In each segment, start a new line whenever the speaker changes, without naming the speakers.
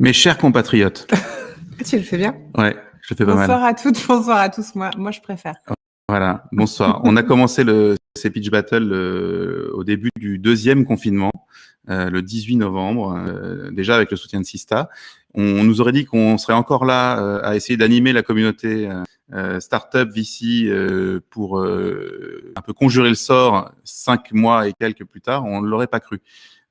Mes chers compatriotes.
Tu le fais bien?
Ouais, je le fais pas mal.
Bonsoir à toutes, bonsoir à tous. Moi, je préfère.
Voilà, bonsoir. On a commencé ces pitch battles au début du deuxième confinement, le 18 novembre, déjà avec le soutien de Sista. On nous aurait dit qu'on serait encore là à essayer d'animer la communauté startup VC pour un peu conjurer le sort 5 mois et quelques plus tard. On ne l'aurait pas cru.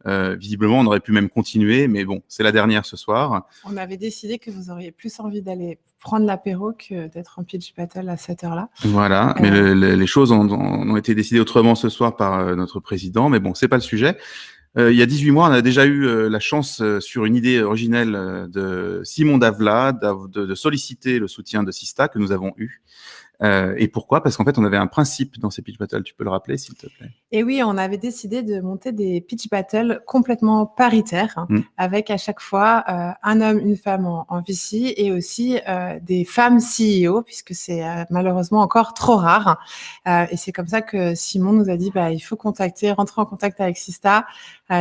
Visiblement, on aurait pu même continuer, mais bon, c'est la dernière ce soir.
On avait décidé que vous auriez plus envie d'aller prendre l'apéro que d'être en pitch battle à cette heure-là.
Voilà, mais les choses ont été décidées autrement ce soir par notre président, mais bon, c'est pas le sujet. Il y a 18 mois, on a déjà eu la chance, sur une idée originelle de Simon Davla, de solliciter le soutien de Sista que nous avons eu. Et pourquoi? Parce qu'en fait, on avait un principe dans ces pitch battles. Tu peux le rappeler, s'il te plaît?
Et oui, on avait décidé de monter des pitch battles complètement paritaires, avec à chaque fois un homme, une femme en VC et aussi des femmes CEO, puisque c'est malheureusement encore trop rare. Et c'est comme ça que Simon nous a dit, il faut rentrer en contact avec Sista,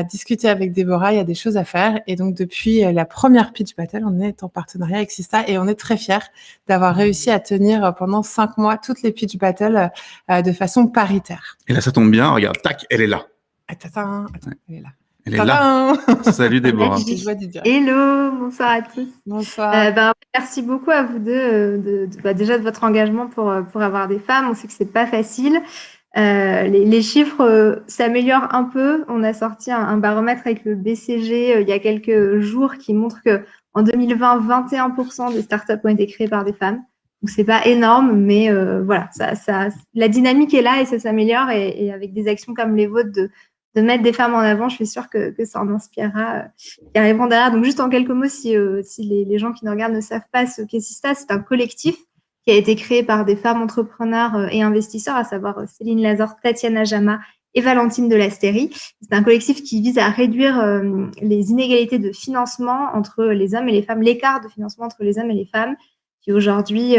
discuter avec Déborah, il y a des choses à faire. Et donc, depuis la première pitch battle, on est en partenariat avec Sista et on est très fiers d'avoir réussi à tenir pendant 5 mois toutes les pitch battles de façon paritaire.
Et là, ça tombe bien. Regarde, tac, elle est là.
Attends, elle est là.
Elle est là. Salut Déborah.
Hello, bonsoir à tous.
Bonsoir.
Merci beaucoup à vous deux déjà de votre engagement pour avoir des femmes. On sait que c'est pas facile. Les chiffres s'améliorent un peu. On a sorti un baromètre avec le BCG il y a quelques jours qui montre que en 2020, 21% des startups ont été créées par des femmes. Donc c'est pas énorme, mais voilà, la dynamique est là et ça s'améliore. Et avec des actions comme les vôtres de mettre des femmes en avant, je suis sûre que ça en inspirera qui arriveront derrière. Donc juste en quelques mots, si les gens qui nous regardent ne savent pas ce qu'est Sista, c'est un collectif qui a été créé par des femmes entrepreneurs et investisseurs, à savoir Céline Lazare, Tatiana Jama et Valentine de Lastérie. C'est un collectif qui vise à réduire les inégalités de financement entre les hommes et les femmes, l'écart de financement entre les hommes et les femmes, qui aujourd'hui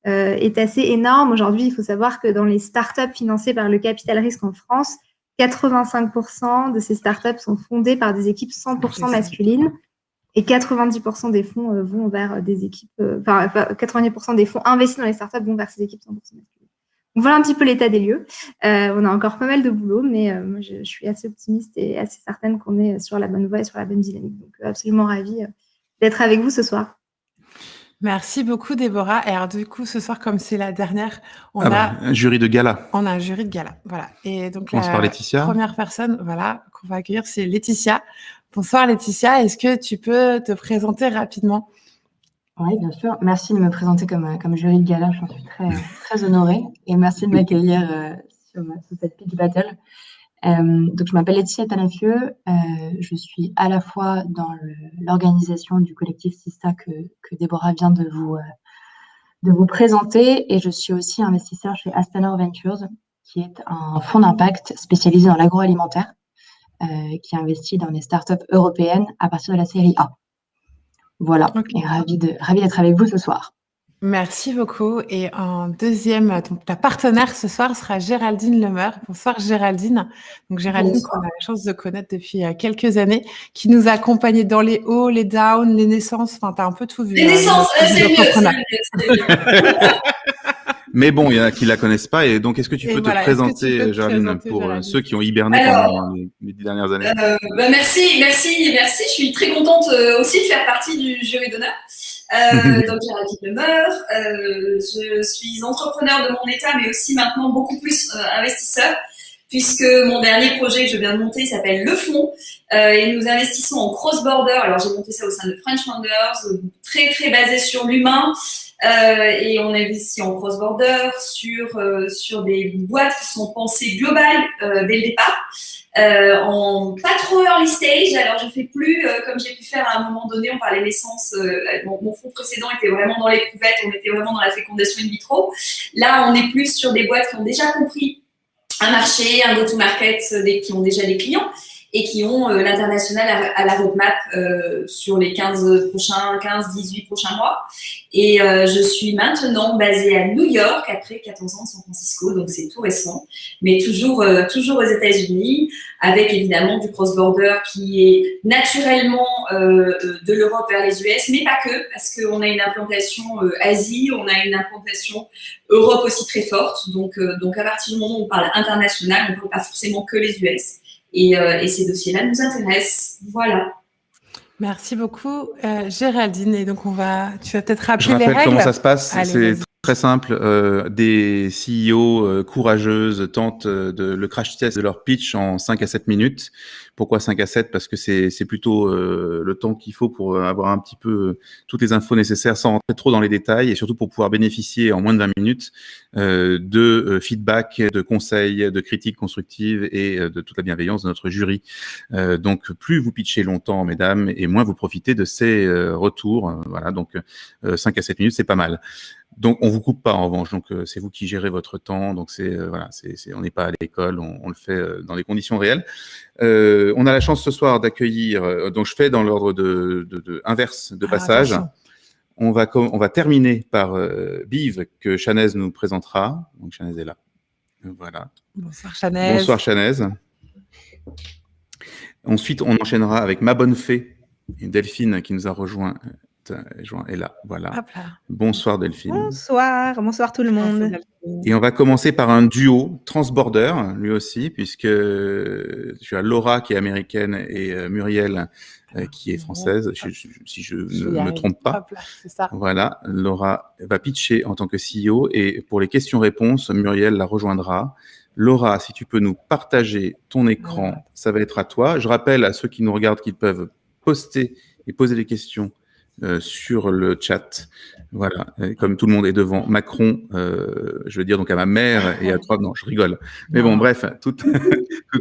est assez énorme. Aujourd'hui, il faut savoir que dans les startups financées par le capital risque en France, 85% de ces startups sont fondées par des équipes 100% masculines et 90% des fonds vont vers des équipes, 90% des fonds investis dans les startups vont vers ces équipes 100% masculines. Donc voilà un petit peu l'état des lieux. On a encore pas mal de boulot, mais moi je suis assez optimiste et assez certaine qu'on est sur la bonne voie et sur la bonne dynamique. Donc absolument ravie d'être avec vous ce soir.
Merci beaucoup Déborah. Et alors du coup ce soir, comme c'est la dernière, on a
un jury de gala.
On a un jury de gala, voilà. Et donc
commence par Laetitia.
Première personne, voilà, qu'on va accueillir, c'est Laetitia. Bonsoir Laetitia, est-ce que tu peux te présenter rapidement?
Oui, bien sûr. Merci de me présenter comme jury de gala. J'en suis très honorée. Et merci de m'accueillir sur cette pitch battle. Donc, je m'appelle Laetitia Talafieux. Je suis à la fois dans l'organisation du collectif Sista que Déborah vient de vous présenter. Et je suis aussi investisseur chez Astanor Ventures, qui est un fonds d'impact spécialisé dans l'agroalimentaire, qui investit dans les startups européennes à partir de la série A. Voilà, okay. Et ravie d'être avec vous ce soir.
Merci beaucoup. Et en deuxième, ta partenaire ce soir sera Géraldine Lemeur. Bonsoir Géraldine. Donc Géraldine, qu'on a la chance de connaître depuis quelques années, qui nous a accompagnés dans les hauts, les downs, les naissances. Enfin, t'as un peu tout vu.
Les naissances, c'est mieux.
Mais bon, il y en a qui la connaissent pas. Et donc, est-ce que tu peux te présenter, Géraldine, pour ceux qui ont hiberné pendant les 10 dernières années?
Merci. Je suis très contente aussi de faire partie du jury d'honneur. Donc, Géraldine Lemeur, je suis entrepreneur de mon état, mais aussi maintenant beaucoup plus investisseur, puisque mon dernier projet que je viens de monter s'appelle Le Fonds, et nous investissons en cross-border. Alors, j'ai monté ça au sein de French Founders, très basé sur l'humain, et on investit en cross-border sur des boîtes qui sont pensées globales dès le départ. En pas trop early stage, alors je fais plus comme j'ai pu faire à un moment donné. On parlait naissance, mon fonds précédent était vraiment dans les cuvettes, on était vraiment dans la fécondation in vitro. Là, on est plus sur des boîtes qui ont déjà compris un marché, un go-to-market, qui ont déjà des clients. et qui ont l'international à la roadmap sur les 18 prochains mois. Et je suis maintenant basée à New York après 14 ans de San Francisco, donc c'est tout récent, mais toujours aux États-Unis, avec évidemment du cross-border qui est naturellement de l'Europe vers les US, mais pas que, parce qu'on a une implantation Asie, on a une implantation Europe aussi très forte. Donc à partir du moment où on parle international, on ne parle pas forcément que les US. Et ces dossiers-là nous intéressent. Voilà.
Merci beaucoup, Géraldine. Et donc, tu vas peut-être rappeler
les règles. Je rappelle comment ça se passe. C'est très simple. Des CEO courageuses tentent le crash test de leur pitch en 5 à 7 minutes. Pourquoi 5 à 7? Parce que c'est plutôt le temps qu'il faut pour avoir un petit peu toutes les infos nécessaires sans rentrer trop dans les détails et surtout pour pouvoir bénéficier en moins de 20 minutes de feedback, de conseils, de critiques constructives et de toute la bienveillance de notre jury. Donc, plus vous pitchez longtemps, mesdames, et moins vous profitez de ces retours. Voilà, donc 5 à 7 minutes, c'est pas mal. Donc, on vous coupe pas en revanche. Donc, c'est vous qui gérez votre temps. Donc, on n'est pas à l'école, on le fait dans les conditions réelles. On a la chance ce soir d'accueillir. Donc, je fais dans l'ordre inverse de passage. Attention. On va terminer par Biv que Chanaise nous présentera. Donc, Chanaise est là. Voilà.
Bonsoir Chanaise.
Bonsoir Chanaise. Ensuite, on enchaînera avec Ma Bonne Fée et Delphine qui nous a rejoint est là, voilà. Bonsoir Delphine.
Bonsoir tout le monde.
Et on va commencer par un duo transborder, lui aussi, puisque tu as Laura qui est américaine et Muriel qui est française, si je ne me trompe pas.
C'est ça.
Voilà, Laura va pitcher en tant que CEO et pour les questions-réponses, Muriel la rejoindra. Laura, si tu peux nous partager ton écran, ça va être à toi. Je rappelle à ceux qui nous regardent qu'ils peuvent poster et poser des questions sur le chat. Voilà, comme tout le monde est devant Macron, je veux dire donc à ma mère et à toi. Non, je rigole. Mais bon, bref, toute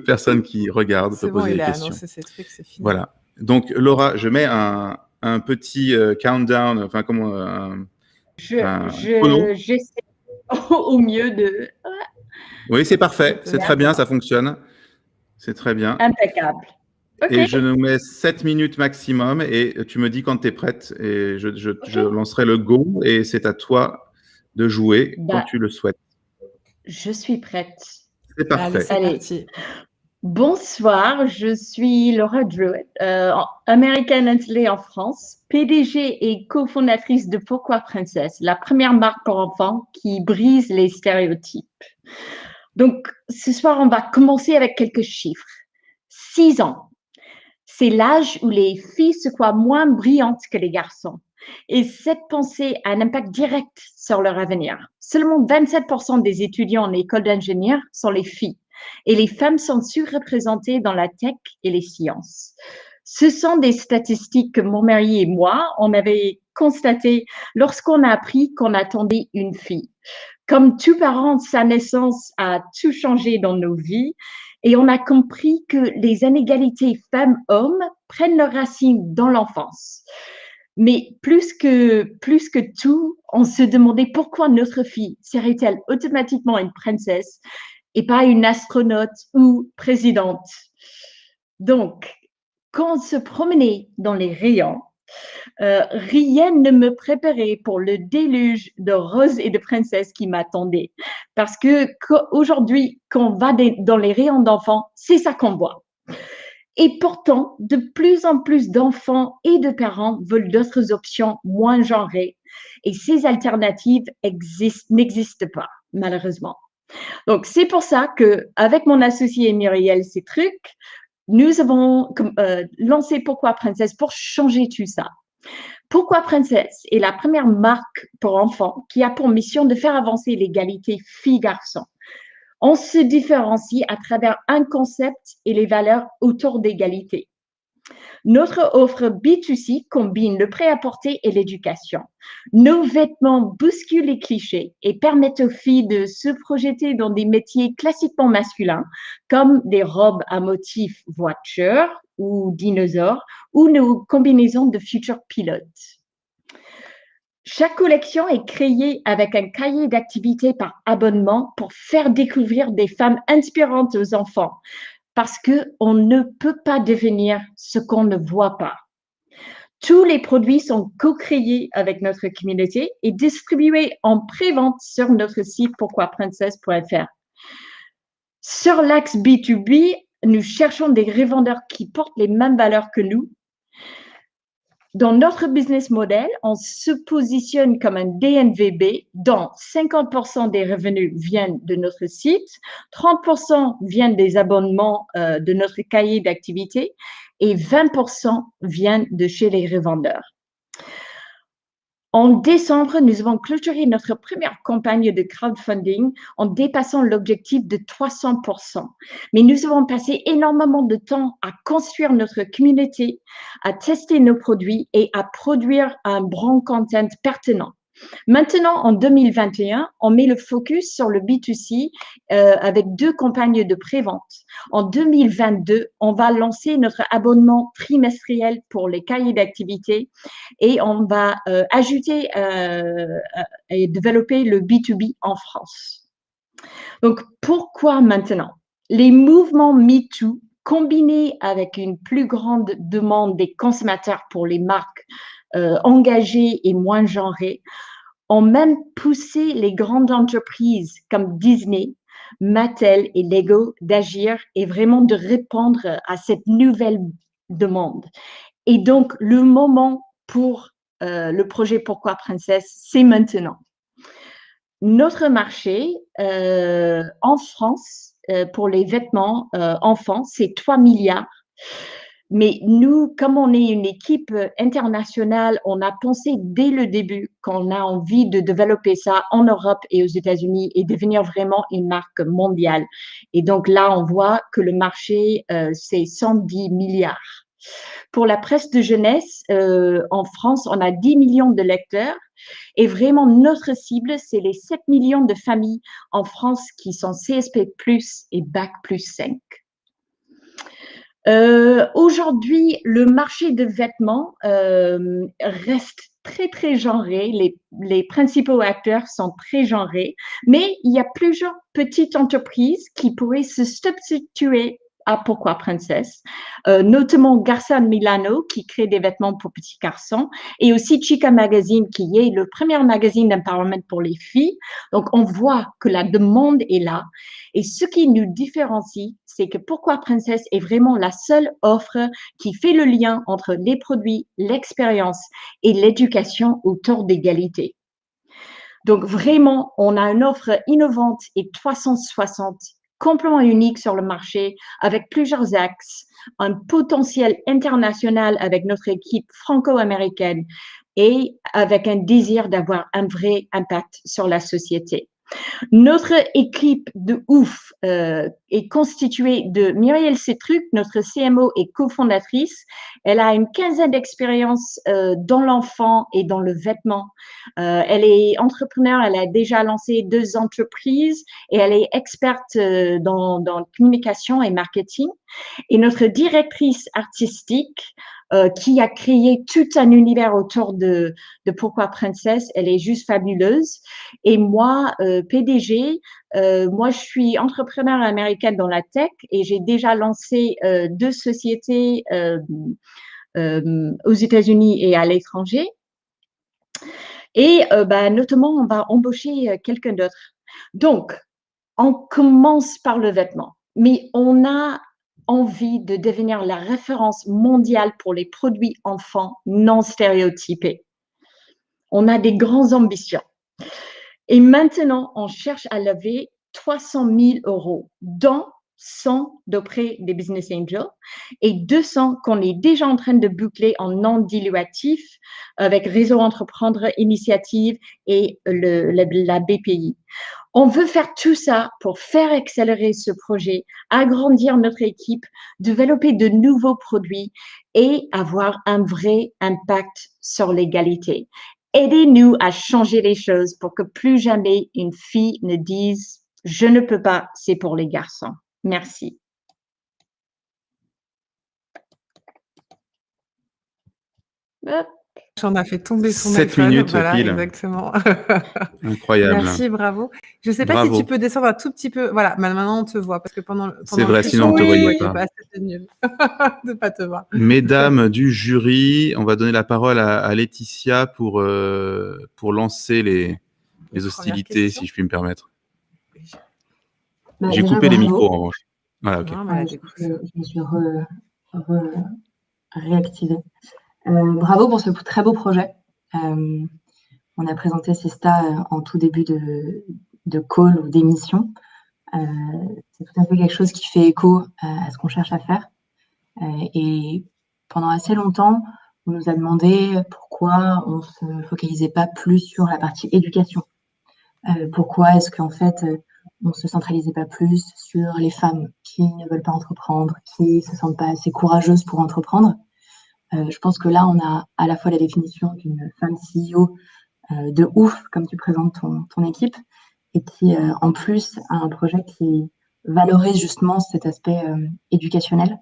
personne qui regarde peut poser des questions.
Ces trucs, c'est fini.
Voilà. Donc, Laura, je mets un petit countdown, enfin, comment
j'essaie au mieux de...
Oui, c'est parfait. C'est très bien, ça fonctionne. C'est très bien.
Impeccable.
Okay. Et je nous mets 7 minutes maximum et tu me dis quand tu es prête et je lancerai le go et c'est à toi de jouer quand tu le souhaites.
Je suis prête.
C'est parfait.
Allez, c'est parti.
Bonsoir, je suis Laura Druitt, américaine installée en France, PDG et cofondatrice de Pourquoi Princesse, la première marque pour enfants qui brise les stéréotypes. Donc, ce soir, on va commencer avec quelques chiffres. 6 ans. C'est l'âge où les filles se croient moins brillantes que les garçons. Et cette pensée a un impact direct sur leur avenir. Seulement 27% des étudiants en école d'ingénieur sont les filles. Et les femmes sont surreprésentées dans la tech et les sciences. Ce sont des statistiques que mon mari et moi, on avait constatées lorsqu'on a appris qu'on attendait une fille. Comme tout parent, sa naissance a tout changé dans nos vies. Et on a compris que les inégalités femmes-hommes prennent leurs racines dans l'enfance. Mais plus que tout, on se demandait pourquoi notre fille serait-elle automatiquement une princesse et pas une astronaute ou présidente. Donc, quand on se promenait dans les rayons, rien ne me préparait pour le déluge de roses et de princesses qui m'attendait. Parce que aujourd'hui, quand on va dans les rayons d'enfants, c'est ça qu'on voit. Et pourtant, de plus en plus d'enfants et de parents veulent d'autres options moins genrées. Et ces alternatives n'existent pas, malheureusement. Donc, c'est pour ça qu'avec mon associé Muriel Citruc, nous avons lancé Pourquoi Princesse pour changer tout ça. Pourquoi Princesse est la première marque pour enfants qui a pour mission de faire avancer l'égalité filles-garçons. On se différencie à travers un concept et les valeurs autour d'égalité. Notre offre B2C combine le prêt-à-porter et l'éducation. Nos vêtements bousculent les clichés et permettent aux filles de se projeter dans des métiers classiquement masculins comme des robes à motifs voiture ou dinosaures ou nos combinaisons de futurs pilotes. Chaque collection est créée avec un cahier d'activités par abonnement pour faire découvrir des femmes inspirantes aux enfants. parce qu'on ne peut pas devenir ce qu'on ne voit pas. Tous les produits sont co-créés avec notre communauté et distribués en pré-vente sur notre site pourquoiprincesse.fr. Sur l'axe B2B, nous cherchons des revendeurs qui portent les mêmes valeurs que nous. Dans notre business model, on se positionne comme un DNVB dont 50% des revenus viennent de notre site, 30% viennent des abonnements de notre cahier d'activité et 20% viennent de chez les revendeurs. En décembre, nous avons clôturé notre première campagne de crowdfunding en dépassant l'objectif de 300%. Mais nous avons passé énormément de temps à construire notre communauté, à tester nos produits et à produire un brand content pertinent. Maintenant, en 2021, on met le focus sur le B2C avec 2 campagnes de pré-vente. En 2022, on va lancer notre abonnement trimestriel pour les cahiers d'activité et on va ajouter et développer le B2B en France. Donc, pourquoi maintenant? Les mouvements MeToo, combinés avec une plus grande demande des consommateurs pour les marques engagées et moins genrées, ont même poussé les grandes entreprises comme Disney, Mattel et Lego d'agir et vraiment de répondre à cette nouvelle demande. Et donc, le moment pour le projet Pourquoi Princesse, c'est maintenant. Notre marché en France, pour les vêtements enfants, c'est 3 milliards. Mais nous, comme on est une équipe internationale, on a pensé dès le début qu'on a envie de développer ça en Europe et aux États-Unis et devenir vraiment une marque mondiale. Et donc là, on voit que le marché, c'est 110 milliards. Pour la presse de jeunesse, en France, on a 10 millions de lecteurs. Et vraiment, notre cible, c'est les 7 millions de familles en France qui sont CSP+, et Bac+5. Aujourd'hui, le marché de vêtements reste très, très genré. Les principaux acteurs sont très genrés, mais il y a plusieurs petites entreprises qui pourraient se substituer à Pourquoi Princesse, notamment Garçon Milano qui crée des vêtements pour petits garçons et aussi Chica Magazine qui est le premier magazine d'empowerment pour les filles. Donc, on voit que la demande est là et ce qui nous différencie, c'est que Pourquoi Princesse est vraiment la seule offre qui fait le lien entre les produits, l'expérience et l'éducation autour d'égalité. Donc, vraiment, on a une offre innovante et 360 complètement unique sur le marché avec plusieurs axes, un potentiel international avec notre équipe franco-américaine et avec un désir d'avoir un vrai impact sur la société. Notre équipe de ouf est constituée de Muriel Cetruc, notre CMO et cofondatrice. Elle a une quinzaine d'expériences dans l'enfant et dans le vêtement. Elle est entrepreneur, elle a déjà lancé 2 entreprises et elle est experte dans communication et marketing. Et notre directrice artistique, qui a créé tout un univers autour de Pourquoi Princesse, elle est juste fabuleuse. Et moi, PDG, moi je suis entrepreneur américaine dans la tech et j'ai déjà lancé 2 sociétés aux États-Unis et à l'étranger. Et notamment, on va embaucher quelqu'un d'autre. Donc, on commence par le vêtement, mais on a envie de devenir la référence mondiale pour les produits enfants non stéréotypés. On a des grandes ambitions. Et maintenant, on cherche à lever 300 000 €, dont 100 d'auprès des business angels et 200 qu'on est déjà en train de boucler en non dilutif avec Réseau Entreprendre Initiative et la BPI. On veut faire tout ça pour faire accélérer ce projet, agrandir notre équipe, développer de nouveaux produits et avoir un vrai impact sur l'égalité. Aidez-nous à changer les choses pour que plus jamais une fille ne dise « je ne peux pas, c'est pour les garçons ». Merci. Hop.
on a fait tomber son
7
iPhone.
minutes
Voilà,
pile.
exactement.
Incroyable.
Merci, bravo. Je ne sais pas si tu peux descendre un tout petit peu. Voilà, maintenant on te voit parce que pendant
c'est vrai, sinon on ne te voyait pas.
C'était nul de ne pas te voir.
Mesdames du jury, on va donner la parole à Laetitia pour lancer les hostilités, si je puis me permettre. J'ai coupé les micros en revanche. Voilà, ok.
Je me suis réactivée. Bravo pour ce très beau projet. On a présenté Sista en tout début de call ou d'émission. C'est tout à fait quelque chose qui fait écho à ce qu'on cherche à faire. Et pendant assez longtemps, on nous a demandé pourquoi on ne se focalisait pas plus sur la partie éducation. Pourquoi est-ce qu'en fait, on ne se centralisait pas plus sur les femmes qui ne veulent pas entreprendre, qui ne se sentent pas assez courageuses pour entreprendre. Je pense que là, on a à la fois la définition d'une femme CEO de ouf, comme tu présentes ton équipe, et qui, en plus, a un projet qui valorise justement cet aspect éducationnel.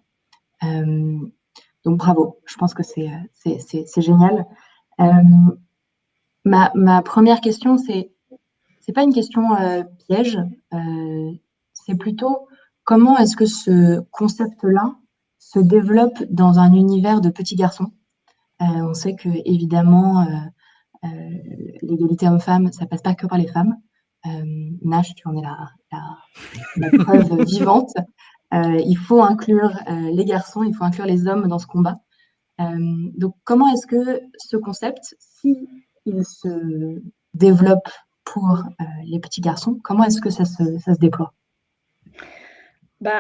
Donc, bravo. Je pense que c'est génial. Ma première question, c'est pas une question piège, c'est plutôt comment est-ce que ce concept-là se développe dans un univers de petits garçons. On sait que évidemment l'égalité homme-femme, ça passe pas que par les femmes. Nash, tu en es la preuve vivante. Il faut inclure les garçons, il faut inclure les hommes dans ce combat. Donc, comment est-ce que ce concept, si il se développe pour les petits garçons, comment est-ce que ça se déploie?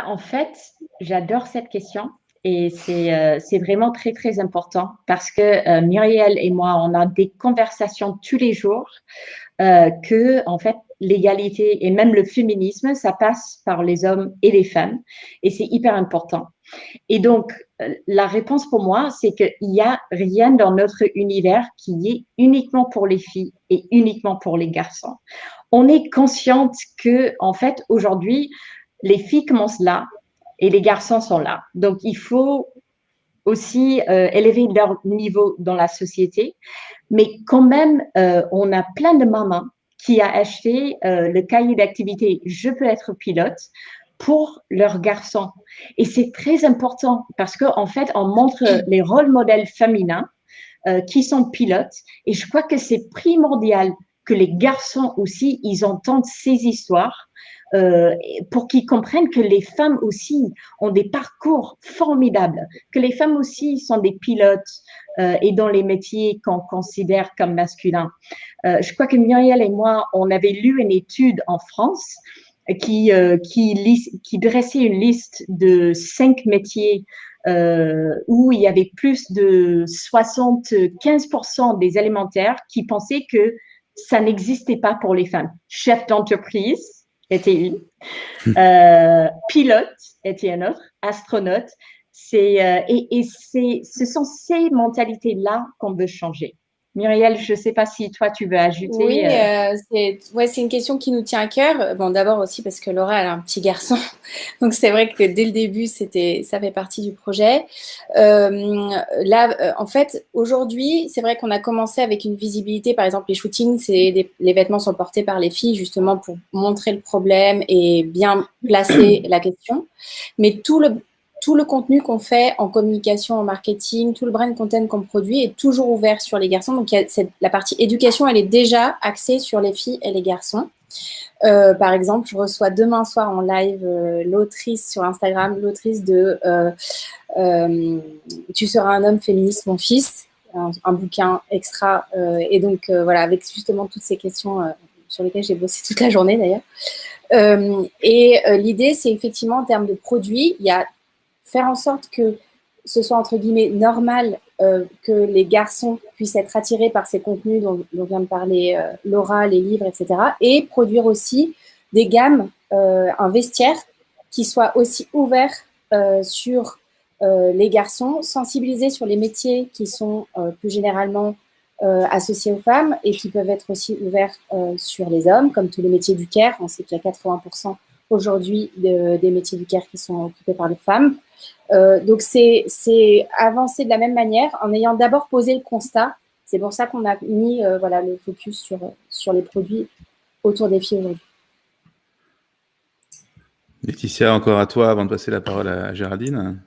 En fait, j'adore cette question et c'est vraiment très, très important parce que Muriel et moi, on a des conversations tous les jours que, en fait, l'égalité et même le féminisme, ça passe par les hommes et les femmes et c'est hyper important. Et donc, la réponse pour moi, c'est qu'il n'y a rien dans notre univers qui est uniquement pour les filles et uniquement pour les garçons. On est consciente que, en fait, aujourd'hui, les filles commencent là et les garçons sont là. Donc, il faut aussi élever leur niveau dans la société. Mais quand même, on a plein de mamans qui a acheté le cahier d'activité « Je peux être pilote » pour leurs garçons. Et c'est très important parce qu'en fait, on montre les rôles modèles féminins qui sont pilotes. Et je crois que c'est primordial que les garçons aussi, ils entendent ces histoires pour qu'ils comprennent que les femmes aussi ont des parcours formidables, que les femmes aussi sont des pilotes et dans les métiers qu'on considère comme masculins. Je crois que Muriel et moi, on avait lu une étude en France qui dressait une liste de 5 métiers où il y avait plus de 75% des élémentaires qui pensaient que ça n'existait pas pour les femmes. Chef d'entreprise était une, pilote était un autre, astronaute. Ce sont ces mentalités-là qu'on veut changer. Muriel, je ne sais pas si toi, tu veux ajouter.
Oui, c'est une question qui nous tient à cœur. Bon, d'abord aussi parce que Laura, elle a un petit garçon. Donc, c'est vrai que dès le début, ça fait partie du projet. En fait, aujourd'hui, c'est vrai qu'on a commencé avec une visibilité. Par exemple, les shootings, les vêtements sont portés par les filles justement pour montrer le problème et bien placer la question. Mais tout le contenu qu'on fait en communication, en marketing, tout le brand content qu'on produit est toujours ouvert sur les garçons. Donc, la partie éducation, elle est déjà axée sur les filles et les garçons. Par exemple, je reçois demain soir en live l'autrice sur Instagram, l'autrice de « Tu seras un homme féministe, mon fils », un bouquin extra. Et donc, voilà, avec justement toutes ces questions sur lesquelles j'ai bossé toute la journée d'ailleurs. L'idée, c'est effectivement en termes de produits, il y a faire en sorte que ce soit, entre guillemets, normal que les garçons puissent être attirés par ces contenus dont vient de parler Laura, les livres, etc. Et produire aussi des gammes, un vestiaire qui soit aussi ouvert sur les garçons, sensibiliser sur les métiers qui sont plus généralement associés aux femmes et qui peuvent être aussi ouverts sur les hommes, comme tous les métiers du care. On sait qu'il y a 80% aujourd'hui des métiers du care qui sont occupés par les femmes. Donc, c'est avancer de la même manière en ayant d'abord posé le constat, C'est pour ça qu'on a mis voilà, le focus sur les produits autour des filles aujourd'hui.
Laetitia, encore à toi avant de passer la parole à Géraldine.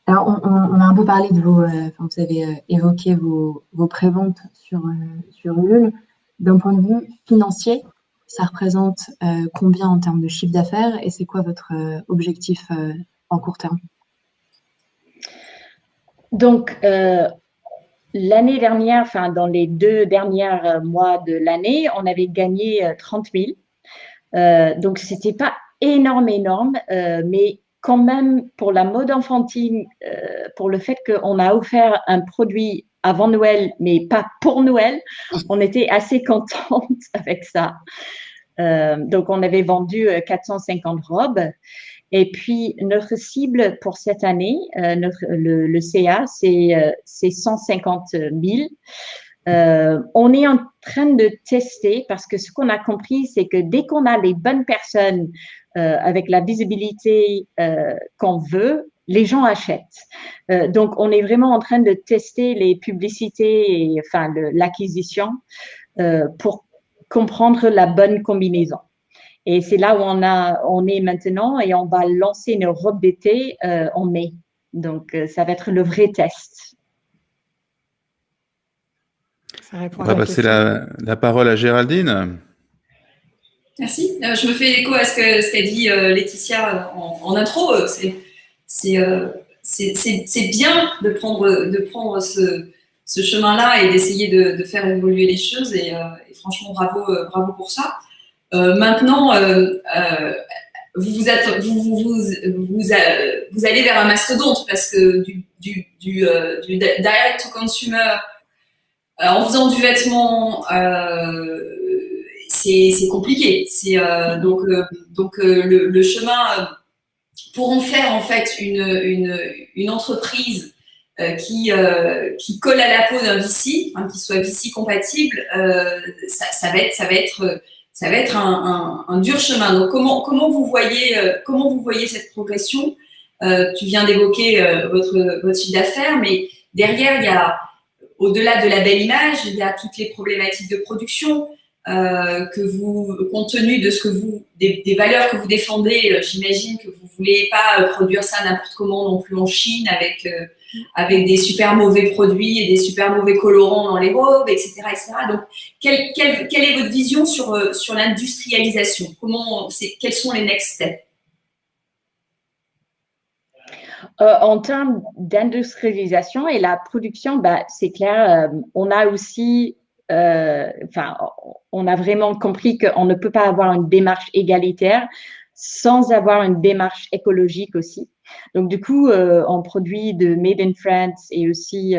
Alors, on a un peu parlé de vos, vous avez évoqué vos préventes sur Ulule. D'un point de vue financier, ça représente combien en termes de chiffre d'affaires et c'est quoi votre objectif en court terme?
Donc, l'année dernière, enfin, dans les 2 derniers mois de l'année, on avait gagné 30 000. Donc, ce n'était pas énorme, mais quand même, pour la mode enfantine, pour le fait qu'on a offert un produit avant Noël, mais pas pour Noël, on était assez contente avec ça. Donc, on avait vendu 450 robes. Et puis, notre cible pour cette année, le CA, c'est 150 000. On est en train de tester parce que ce qu'on a compris, c'est que dès qu'on a les bonnes personnes avec la visibilité qu'on veut, les gens achètent. Donc, on est vraiment en train de tester les publicités et enfin l'acquisition pour comprendre la bonne combinaison. Et c'est là où on est maintenant et on va lancer nos robes d'été en mai. Donc, ça va être le vrai test.
On va passer la parole à Géraldine.
Merci. Je me fais écho à ce qu'a dit Laetitia en intro. C'est bien de prendre ce chemin-là et d'essayer de faire évoluer les choses. Et franchement, bravo pour ça. Maintenant, vous allez vers un mastodonte parce que du direct to consumer en faisant du vêtement, c'est compliqué. Donc le chemin pour en faire en fait une entreprise qui colle à la peau d'un VC, hein, qui soit VC compatible, ça va être un dur chemin. Donc comment vous voyez cette progression? Tu viens d'évoquer votre chiffre d'affaires, mais derrière il y a, au-delà de la belle image, il y a toutes les problématiques de production compte tenu de des valeurs que vous défendez, j'imagine que vous voulez pas produire ça n'importe comment non plus en Chine avec des super mauvais produits et des super mauvais colorants dans les robes, etc., etc. Donc, quelle est votre vision sur l'industrialisation? Quels sont les next steps?
En termes d'industrialisation et la production, c'est clair, on a aussi, on a vraiment compris qu'on ne peut pas avoir une démarche égalitaire sans avoir une démarche écologique aussi. Donc, du coup, on produit de Made in France et aussi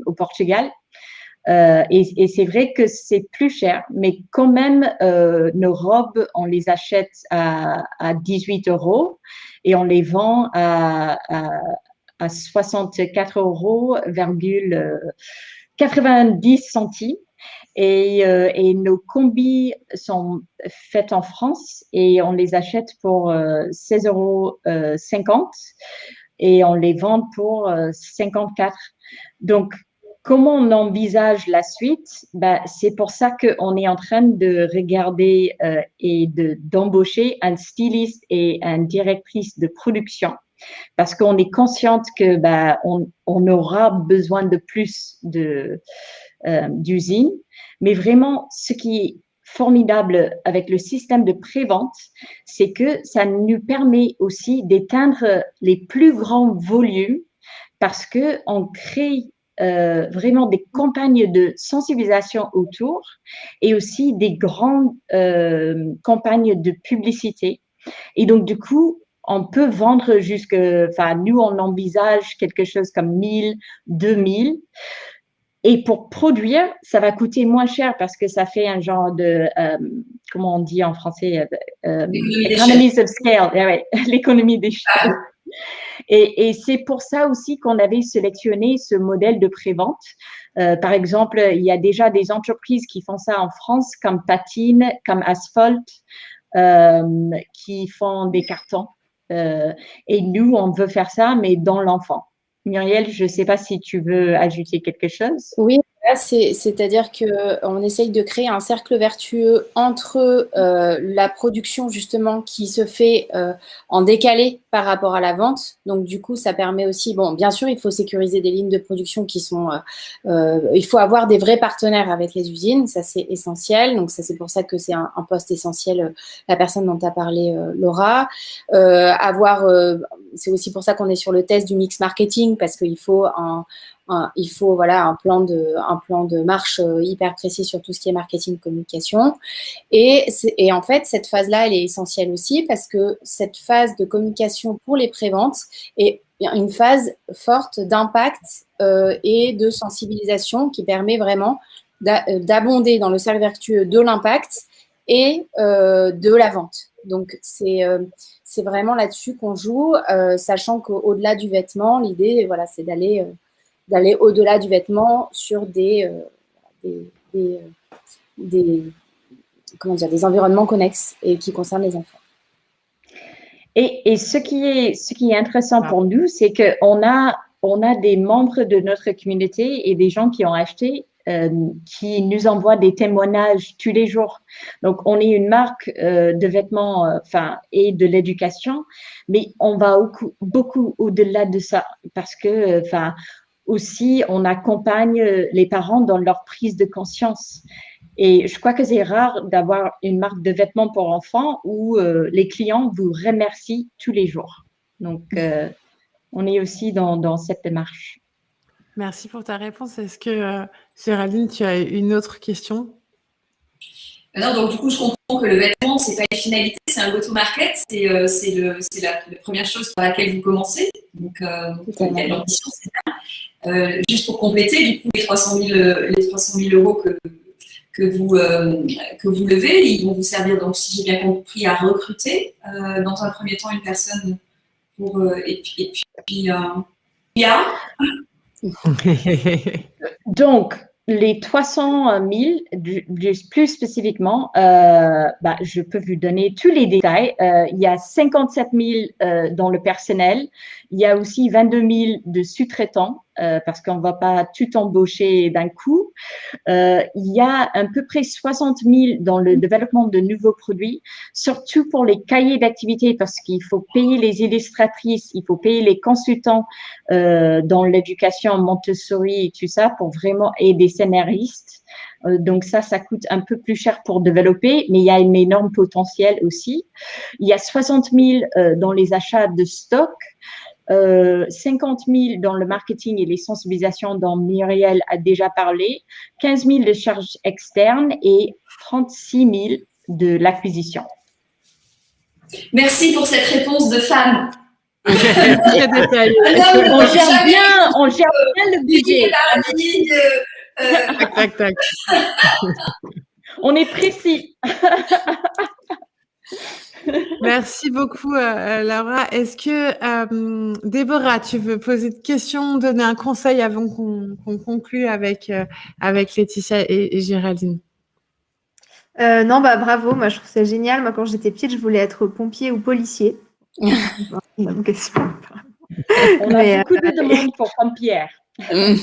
au Portugal. Et c'est vrai que c'est plus cher, mais quand même, nos robes, on les achète à 18 € et on les vend à 64,90 €. Et nos combis sont faits en France et on les achète pour 16,50 € et on les vend pour 54. Donc, comment on envisage la suite? C'est pour ça qu'on est en train de regarder et d'embaucher un styliste et une directrice de production parce qu'on est consciente que on aura besoin de plus d'usines. Mais vraiment, ce qui est formidable avec le système de prévente, c'est que ça nous permet aussi d'éteindre les plus grands volumes parce qu'on crée vraiment des campagnes de sensibilisation autour et aussi des grandes campagnes de publicité. Et donc, du coup, on peut vendre nous, on envisage quelque chose comme 1000, 2000. Et pour produire, ça va coûter moins cher parce que ça fait un genre de, comment on dit en français, economies of scale, ouais, l'économie d'échelle. Et c'est pour ça aussi qu'on avait sélectionné ce modèle de prévente. Par exemple, il y a déjà des entreprises qui font ça en France, comme Patine, comme Asphalt, qui font des cartons. Et nous, on veut faire ça, mais dans l'enfant. Muriel, je ne sais pas si tu veux ajouter quelque chose.
Oui, C'est-à-dire qu'on essaye de créer un cercle vertueux entre la production justement qui se fait en décalé par rapport à la vente. Donc du coup, ça permet aussi, bon, bien sûr, il faut sécuriser des lignes de production qui sont, il faut avoir des vrais partenaires avec les usines, ça c'est essentiel. Donc ça c'est pour ça que c'est un poste essentiel, la personne dont tu as parlé, Laura. C'est aussi pour ça qu'on est sur le test du mix marketing parce qu'il faut voilà, un plan de marche hyper précis sur tout ce qui est marketing, communication. Et en fait, cette phase-là, elle est essentielle aussi parce que cette phase de communication pour les préventes est une phase forte d'impact et de sensibilisation qui permet vraiment d'abonder dans le cercle vertueux de l'impact et de la vente. Donc, c'est vraiment là-dessus qu'on joue, sachant qu'au-delà du vêtement, l'idée, voilà, c'est d'aller au-delà du vêtement sur des environnements connexes et qui concernent les enfants.
Et ce qui est intéressant pour nous, c'est qu'on a des membres de notre communauté et des gens qui ont acheté qui nous envoient des témoignages tous les jours. Donc, on est une marque de vêtements et de l'éducation, mais on va beaucoup au-delà de ça parce que aussi, on accompagne les parents dans leur prise de conscience. Et je crois que c'est rare d'avoir une marque de vêtements pour enfants où les clients vous remercient tous les jours. Donc, on est aussi dans cette démarche.
Merci pour ta réponse. Est-ce que, Géraldine, tu as une autre question?
Non, donc du coup, je comprends que le vêtement, c'est pas une finalité, c'est un go-to-market, c'est la première chose par laquelle vous commencez. Donc, l'ambition, c'est ça. Juste pour compléter, du coup, les 300 000 euros que vous levez, ils vont vous servir, donc, si j'ai bien compris, à recruter dans un premier temps une personne et puis
Donc, les 300 000, plus spécifiquement, je peux vous donner tous les détails. Il y a 57 000 dans le personnel. Il y a aussi 22 000 de sous-traitants parce qu'on ne va pas tout embaucher d'un coup. Il y a à peu près 60 000 dans le développement de nouveaux produits, surtout pour les cahiers d'activité parce qu'il faut payer les illustratrices, il faut payer les consultants dans l'éducation Montessori et tout ça pour vraiment aider des scénaristes. Donc ça coûte un peu plus cher pour développer, mais il y a un énorme potentiel aussi. Il y a 60 000 dans les achats de stock, 50 000 dans le marketing et les sensibilisations dont Muriel a déjà parlé, 15 000 de charges externes et 36 000 de l'acquisition.
Merci pour cette réponse de femme.
On gère bien le budget.
Tac.
On est précis.
Merci beaucoup, Laura. Est-ce que, Déborah, tu veux poser une question, donner un conseil avant qu'on conclue avec Laetitia et Géraldine?
Non, bravo. Moi, je trouve ça génial. Moi, quand j'étais petite, je voulais être pompier ou policier.
Question. On a beaucoup de demandes pour Saint-Pierre.
Ouais,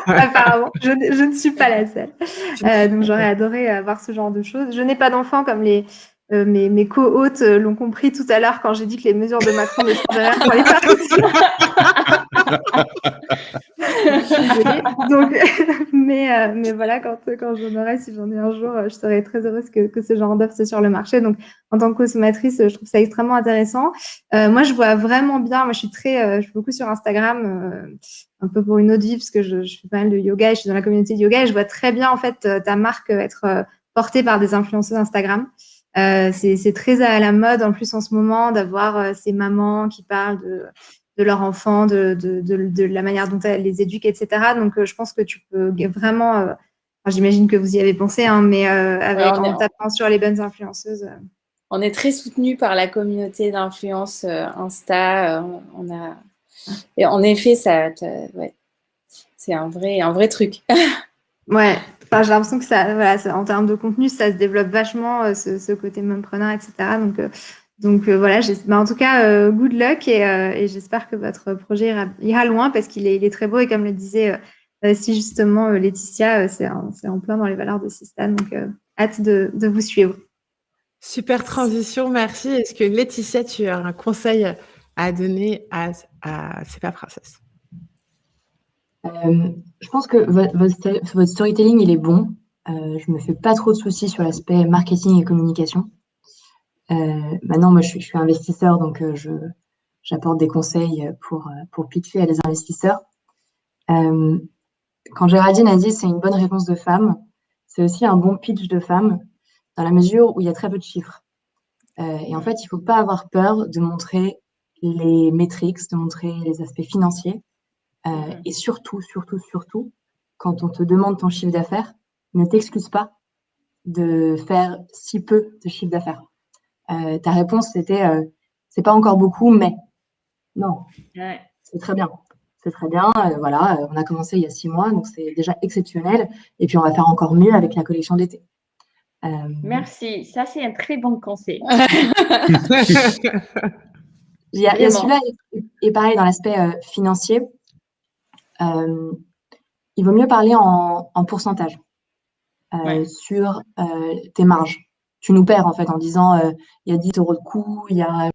apparemment, je ne suis pas la seule. Donc, j'aurais adoré avoir ce genre de choses. Je n'ai pas d'enfants comme mes co-hôtes l'ont compris tout à l'heure quand j'ai dit que les mesures de Macron ne changeraient rien pour les parents. Donc, mais voilà, quand j'en aurai, si j'en ai un jour, je serai très heureuse que ce genre d'offre soit sur le marché. Donc, en tant que consommatrice, je trouve ça extrêmement intéressant. Moi, je vois vraiment bien. Moi, je suis beaucoup sur Instagram, un peu pour une autre vie, parce que je fais pas mal de yoga et je suis dans la communauté de yoga et je vois très bien, en fait, ta marque être portée par des influenceuses Instagram. C'est très à la mode en plus en ce moment d'avoir ces mamans qui parlent de leurs enfants, de la manière dont elles les éduquent, etc. Donc, je pense que tu peux vraiment, j'imagine que vous y avez pensé, hein, mais en tapant sur les bonnes influenceuses.
On est très soutenus par la communauté d'influence Insta. Et en effet, c'est un vrai truc.
Ouais. Enfin, j'ai l'impression que en termes de contenu, ça se développe vachement, ce côté mompreneur, etc. Donc voilà, en tout cas, good luck et j'espère que votre projet ira loin parce qu'il est très beau et comme le disait si justement Laetitia, c'est en plein dans les valeurs de Sista. Donc, hâte de vous suivre.
Super transition, merci. Est-ce que Laetitia, tu as un conseil à donner à C'est pas Princesse?
Je pense que votre storytelling, il est bon. Je me fais pas trop de soucis sur l'aspect marketing et communication. Maintenant, moi, je suis investisseur, donc j'apporte des conseils pour pitcher à des investisseurs. Quand Géraldine a dit c'est une bonne réponse de femme, c'est aussi un bon pitch de femme dans la mesure où il y a très peu de chiffres. Et en fait, il faut pas avoir peur de montrer les métriques, de montrer les aspects financiers. Et surtout, quand on te demande ton chiffre d'affaires, ne t'excuse pas de faire si peu de chiffre d'affaires. Ta réponse, c'était c'est pas encore beaucoup, mais non, c'est très bien. C'est très bien. Voilà, on a commencé il y a 6 mois, donc c'est déjà exceptionnel. Et puis, on va faire encore mieux avec la collection d'été.
Merci, ça c'est un très bon conseil.
Il y a celui-là, et pareil dans l'aspect financier. Il vaut mieux parler en pourcentage sur tes marges. Tu nous perds en fait en disant il y a 10 € de coût, je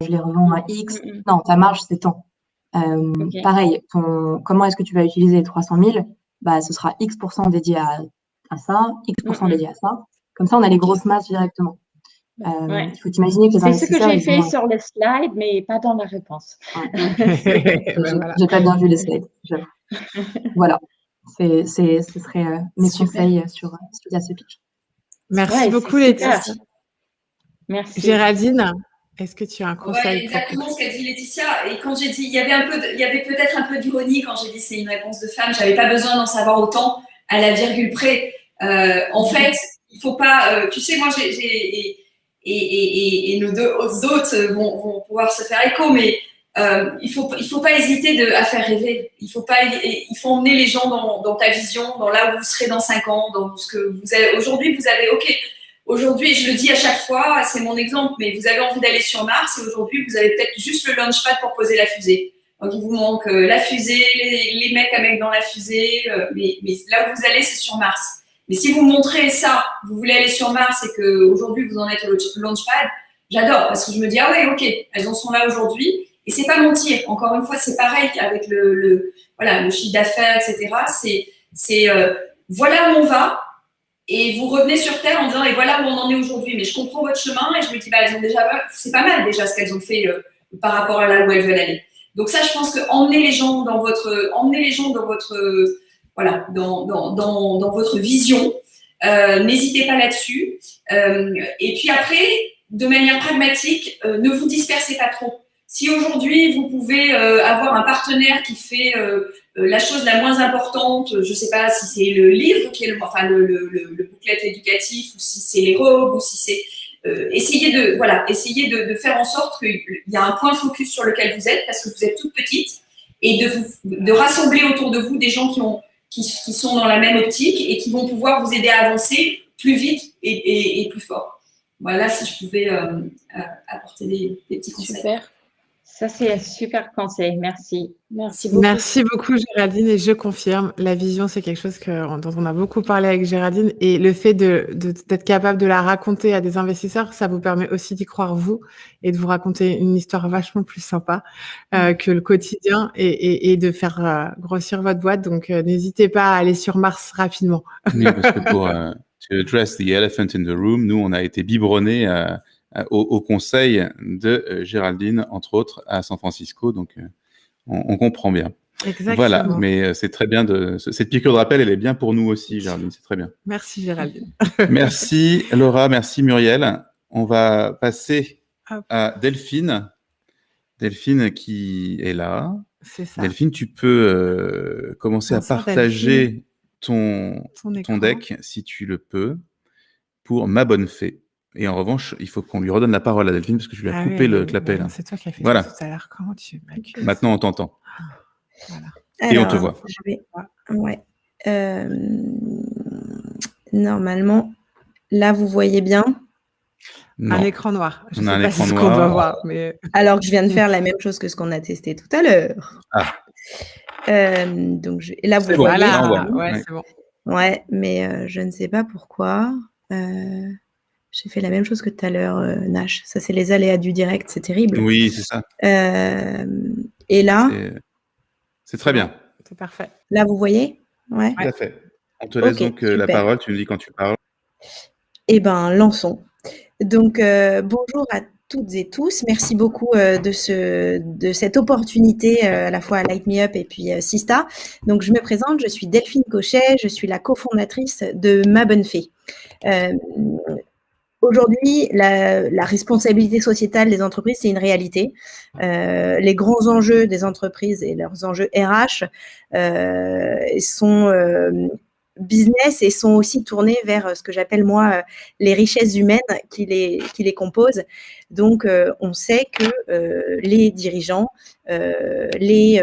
les revends à X. Non, ta marge c'est tant. Pareil, comment est-ce que tu vas utiliser 300 000 ? Ce sera X% dédié à ça, X% dédié à ça. Comme ça, on a les grosses masses directement. Il faut t'imaginer que les investisseurs…
C'est ce que j'ai fait sur le slide, mais pas dans la réponse.
J'ai pas bien vu les slides. Voilà, ce serait mes conseils sur ce pitch.
Merci beaucoup, Laetitia. Merci. Géraldine, est-ce que tu as un conseil?
Exactement ce qu'a dit Laetitia. Et quand j'ai dit, il y avait peut-être un peu d'ironie quand j'ai dit c'est une réponse de femme. J'avais pas besoin d'en savoir autant à la virgule près. En fait, il faut pas. Tu sais, moi, et nos deux autres vont pouvoir se faire écho, mais il faut pas hésiter à faire rêver. Il faut emmener les gens dans ta vision, dans là où vous serez dans 5 ans, dans ce que vous avez. Aujourd'hui, aujourd'hui, je le dis à chaque fois, c'est mon exemple, mais vous avez envie d'aller sur Mars et aujourd'hui, vous avez peut-être juste le launchpad pour poser la fusée. Donc, il vous manque la fusée, les mecs à mettre dans la fusée, mais là où vous allez, c'est sur Mars. Mais si vous montrez ça, vous voulez aller sur Mars et qu'aujourd'hui, vous en êtes au launchpad, j'adore parce que je me dis, ah ouais, ok, elles en sont là aujourd'hui. Et c'est pas mentir. Encore une fois, c'est pareil avec le chiffre d'affaires, etc. C'est voilà où on va. Et vous revenez sur Terre en disant, et voilà où on en est aujourd'hui. Mais je comprends votre chemin et je me dis, elles ont déjà, c'est pas mal déjà ce qu'elles ont fait par rapport à là où elles veulent aller. Donc ça, je pense que emmenez les gens dans votre vision. N'hésitez pas là-dessus. Et puis après, de manière pragmatique, ne vous dispersez pas trop. Si aujourd'hui, vous pouvez avoir un partenaire qui fait la chose la moins importante, je ne sais pas si c'est le livre, qui est le booklet éducatif, ou si c'est les robes, ou si c'est… essayez de faire en sorte qu'il y a un point focus sur lequel vous êtes, parce que vous êtes toute petite, et de rassembler autour de vous des gens qui sont dans la même optique et qui vont pouvoir vous aider à avancer plus vite et plus fort. Voilà, si je pouvais apporter des petits conseils.
Super. Ça, c'est un super conseil. Merci.
Merci beaucoup.
Merci beaucoup, Géraldine. Et je confirme, la vision, c'est quelque chose dont on a beaucoup parlé avec Géraldine. Et le fait d'être capable de la raconter à des investisseurs, ça vous permet aussi d'y croire vous et de vous raconter une histoire vachement plus sympa que le quotidien et de faire grossir votre boîte. Donc, n'hésitez pas à aller sur Mars rapidement.
Oui, parce que pour to address the elephant in the room, nous, on a été biberonnés au conseil de Géraldine, entre autres, à San Francisco. Donc, on comprend bien.
Exactement.
Voilà, mais c'est très bien. Cette piqûre de rappel, elle est bien pour nous aussi, Géraldine. C'est très bien.
Merci, Géraldine.
Merci, Laura. Merci, Muriel. On va passer à Delphine. Delphine qui est là.
C'est ça.
Delphine, tu peux commencer à partager ton deck, si tu le peux, pour Ma Bonne Fée. Et en revanche, il faut qu'on lui redonne la parole à Delphine parce que je lui ai coupé le clapet. Là.
C'est toi qui as fait
ça
tout à l'heure. Comment tu m'accuses ?
Maintenant, on t'entend.
Voilà.
Alors,
et on te voit.
Ouais. Normalement, là, vous voyez bien.
Non. Un écran noir.
On a un écran noir.
Qu'on doit voir, mais…
Alors que je viens de faire la même chose que ce qu'on a testé tout à l'heure.
Ah.
Donc, là, vous
C'est bon,
voyez.
là, on voit.
Ouais,
Ouais.
c'est bon.
Ouais, mais je ne sais pas pourquoi. J'ai fait la même chose que tout à l'heure, Nash. Ça, c'est les aléas du direct, c'est terrible.
Oui, c'est ça.
Et là,
C'est très bien.
C'est parfait.
là, vous voyez? Ouais.
Tout à fait. On te laisse
Ok,
donc la
super.
parole. Tu nous dis quand tu parles.
Eh ben, lançons. Donc, bonjour à toutes et tous. Merci beaucoup de cette opportunité à la fois à Light Me Up et puis Sista. Donc, je me présente, je suis Delphine Cochet, je suis la cofondatrice de Ma Bonne Fée. Aujourd'hui, la responsabilité sociétale des entreprises, c'est une réalité. Les grands enjeux des entreprises et leurs enjeux RH sont business et sont aussi tournés vers ce que j'appelle moi les richesses humaines qui les composent. Donc, on sait que les dirigeants, les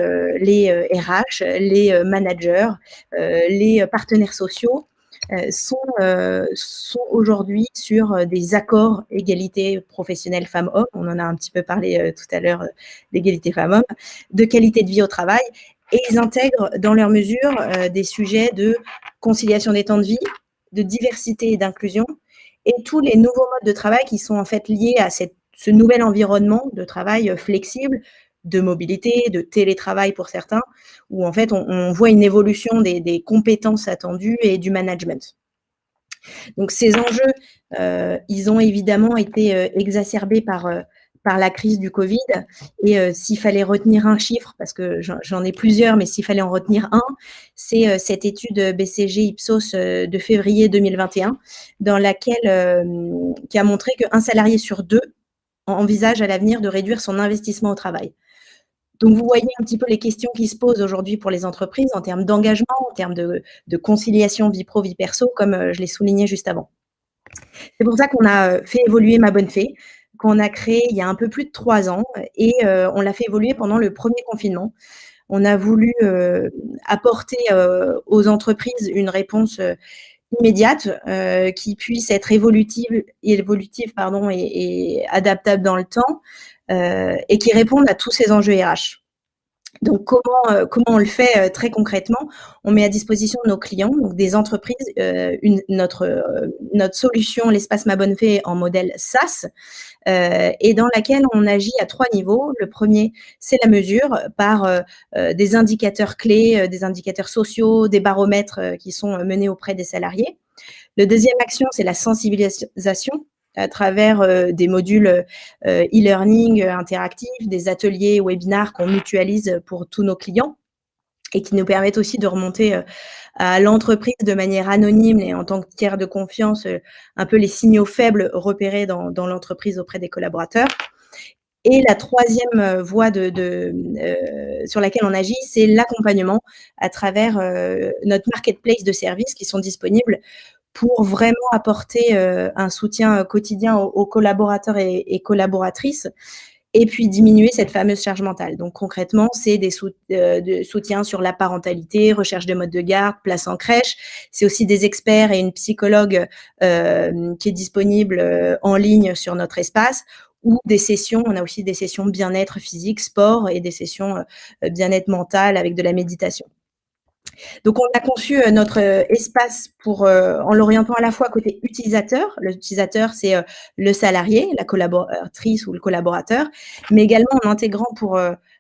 RH, les managers, les partenaires sociaux sont aujourd'hui sur des accords égalité professionnelle femmes-hommes. On en a un petit peu parlé tout à l'heure d'égalité femmes-hommes, de qualité de vie au travail. Et ils intègrent dans leur mesure des sujets de conciliation des temps de vie, de diversité et d'inclusion, et tous les nouveaux modes de travail qui sont en fait liés à ce nouvel environnement de travail flexible, de mobilité, de télétravail pour certains, où en fait on voit une évolution des compétences attendues et du management. Donc ces enjeux, ils ont évidemment été exacerbés par la crise du Covid. Et s'il fallait retenir un chiffre, parce que j'en ai plusieurs, mais s'il fallait en retenir un, c'est cette étude BCG Ipsos de février 2021, dans laquelle qui a montré qu'un salarié sur deux envisage à l'avenir de réduire son investissement au travail. Donc, vous voyez un petit peu les questions qui se posent aujourd'hui pour les entreprises en termes d'engagement, en termes de conciliation vie pro, vie perso, comme je l'ai souligné juste avant. C'est pour ça qu'on a fait évoluer Ma Bonne Fée, qu'on a créé il y a un peu plus de 3 ans, et on l'a fait évoluer pendant le premier confinement. On a voulu apporter aux entreprises une réponse immédiate qui puisse être évolutive et adaptable dans le temps et qui répondent à tous ces enjeux RH. Donc, comment on le fait très concrètement? On met à disposition de nos clients, donc des entreprises, notre solution, l'espace Ma Bonne Fée, en modèle SaaS, et dans laquelle on agit à 3 niveaux. Le premier, c'est la mesure par des indicateurs clés, des indicateurs sociaux, des baromètres qui sont menés auprès des salariés. Le deuxième action, c'est la sensibilisation à travers des modules e-learning interactifs, des ateliers, webinars qu'on mutualise pour tous nos clients et qui nous permettent aussi de remonter à l'entreprise de manière anonyme et en tant que tiers de confiance, un peu les signaux faibles repérés dans l'entreprise auprès des collaborateurs. Et la troisième voie sur laquelle on agit, c'est l'accompagnement à travers notre marketplace de services qui sont disponibles pour vraiment apporter un soutien quotidien aux collaborateurs et collaboratrices, et puis diminuer cette fameuse charge mentale. Donc concrètement, c'est des soutiens sur la parentalité, recherche de mode de garde, place en crèche. C'est aussi des experts et une psychologue qui est disponible en ligne sur notre espace, ou des sessions. On a aussi des sessions bien-être physique, sport, et des sessions bien-être mental avec de la méditation. Donc, on a conçu notre espace en l'orientant à la fois côté utilisateur. L'utilisateur, c'est le salarié, la collaboratrice ou le collaborateur, mais également en intégrant pour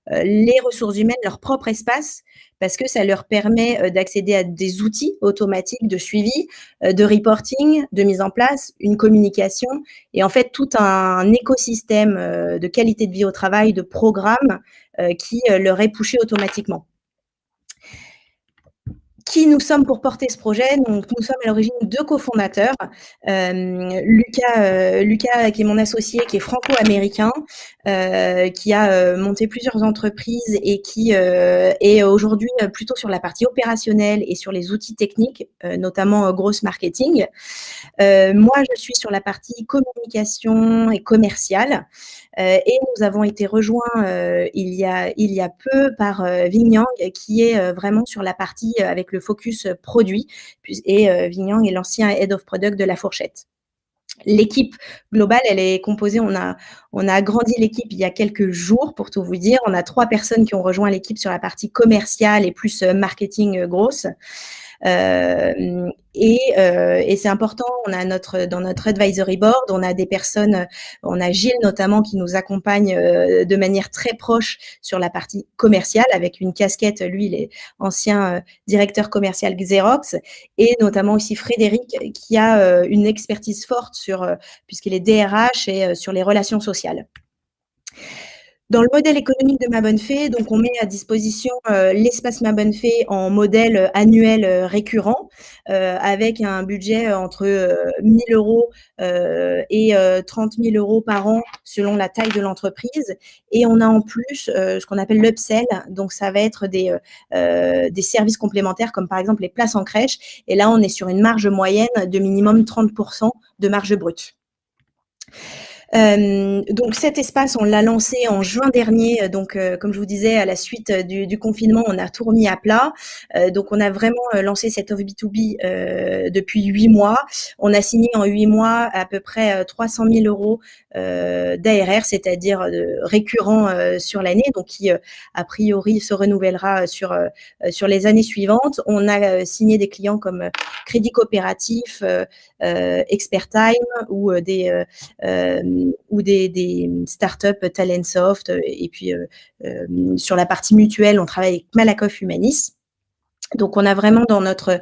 les ressources humaines leur propre espace, parce que ça leur permet d'accéder à des outils automatiques de suivi, de reporting, de mise en place, une communication, et en fait tout un écosystème de qualité de vie au travail, de programmes qui leur est pushé automatiquement. Qui nous sommes pour porter ce projet? Donc, nous sommes à l'origine 2 cofondateurs. Lucas, qui est mon associé, qui est franco-américain, qui a monté plusieurs entreprises et qui est aujourd'hui plutôt sur la partie opérationnelle et sur les outils techniques, notamment gross marketing. Moi, je suis sur la partie communication et commerciale. Et nous avons été rejoints il y a peu par Vinh Yang, qui est vraiment sur la partie avec le focus produit. Et Vinh Yang est l'ancien Head of Product de La Fourchette. L'équipe globale, elle est composée, on a agrandi l'équipe il y a quelques jours, pour tout vous dire. On a 3 personnes qui ont rejoint l'équipe sur la partie commerciale et plus marketing grosse. Et c'est important, on a dans notre advisory board, on a des personnes, on a Gilles notamment qui nous accompagne de manière très proche sur la partie commerciale avec une casquette, lui il est ancien directeur commercial Xerox, et notamment aussi Frédéric qui a une expertise forte puisqu'il est DRH et sur les relations sociales. Dans le modèle économique de Ma Bonne Fée, donc on met à disposition l'espace Ma Bonne Fée en modèle annuel récurrent avec un budget entre 1 000 € et 30 000 € par an selon la taille de l'entreprise. Et on a en plus ce qu'on appelle l'upsell, donc ça va être des services complémentaires comme par exemple les places en crèche. Et là, on est sur une marge moyenne de minimum 30% de marge brute. Donc cet espace, on l'a lancé en juin dernier. Donc, comme je vous disais, à la suite du confinement, on a tout remis à plat. Donc, on a vraiment lancé cette offre B2B depuis 8 mois. On a signé en 8 mois à peu près 300 000 € d'ARR, c'est-à-dire récurrent sur l'année, donc qui a priori se renouvellera sur les années suivantes. On a signé des clients comme Crédit Coopératif, Expert Time ou des startups Talentsoft, et puis sur la partie mutuelle, on travaille avec Malakoff Humanis. Donc, on a vraiment dans notre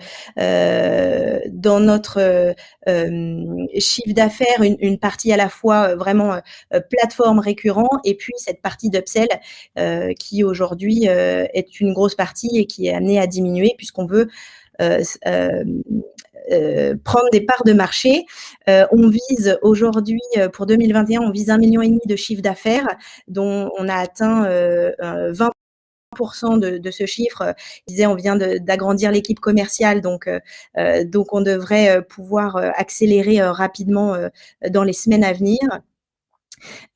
chiffre d'affaires une partie à la fois vraiment plateforme récurrent et puis cette partie d'upsell qui aujourd'hui est une grosse partie et qui est amenée à diminuer puisqu'on veut prendre des parts de marché. On vise aujourd'hui, pour 2021, on vise 1,5 million de chiffre d'affaires, dont on a atteint 20% de ce chiffre. Je disais, on vient d'agrandir l'équipe commerciale, donc on devrait pouvoir accélérer rapidement dans les semaines à venir.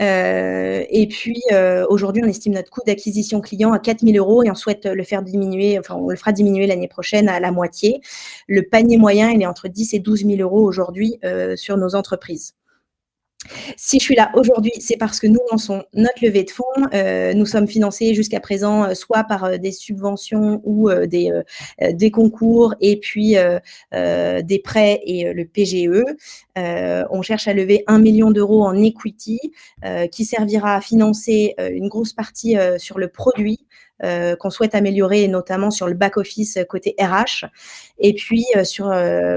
Et puis aujourd'hui, on estime notre coût d'acquisition client à 4 000 € et on souhaite le faire diminuer, enfin on le fera diminuer l'année prochaine à la moitié. Le panier moyen, il est entre 10 et 12 000 € aujourd'hui sur nos entreprises. Si je suis là aujourd'hui, c'est parce que nous lançons notre levée de fonds. Nous sommes financés jusqu'à présent soit par des subventions ou des concours et puis des prêts et le PGE. On cherche à lever 1 million € en equity qui servira à financer une grosse partie sur le produit qu'on souhaite améliorer, notamment sur le back-office côté RH, et puis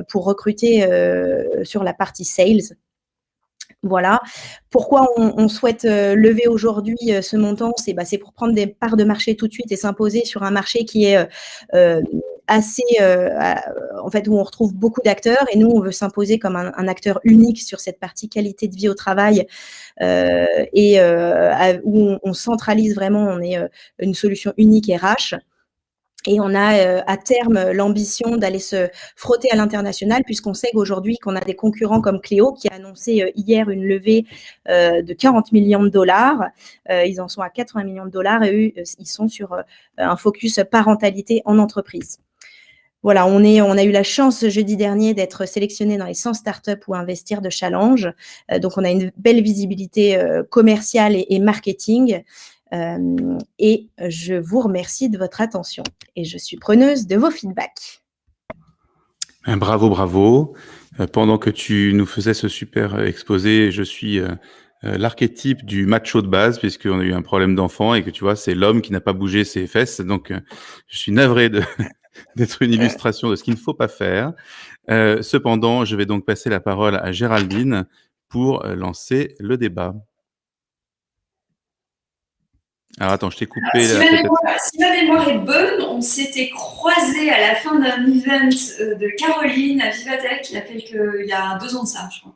pour recruter sur la partie sales. Voilà. Pourquoi on souhaite lever aujourd'hui ce montant? C'est pour prendre des parts de marché tout de suite et s'imposer sur un marché qui est assez, en fait, où on retrouve beaucoup d'acteurs. Et nous, on veut s'imposer comme un acteur unique sur cette partie qualité de vie au travail où on centralise vraiment, on est une solution unique RH. Et on a à terme l'ambition d'aller se frotter à l'international puisqu'on sait qu'aujourd'hui qu'on a des concurrents comme Cléo qui a annoncé hier une levée de 40 millions $. Ils en sont à 80 millions $ et eux, ils sont sur un focus parentalité en entreprise. Voilà, on a eu la chance jeudi dernier d'être sélectionné dans les 100 startups ou investir de challenge. Donc, on a une belle visibilité commerciale et marketing. Et je vous remercie de votre attention et je suis preneuse de vos feedbacks.
Bravo, bravo. Pendant que tu nous faisais ce super exposé, je suis l'archétype du macho de base puisqu'on a eu un problème d'enfant et que tu vois, c'est l'homme qui n'a pas bougé ses fesses. Donc, je suis navré d'être une illustration de ce qu'il ne faut pas faire. Cependant, je vais donc passer la parole à Géraldine pour lancer le débat. Alors attends, je t'ai coupé.
Si ma mémoire est bonne, on s'était croisés à la fin d'un event de Caroline à Vivatech il y a 2 ans de ça, je crois.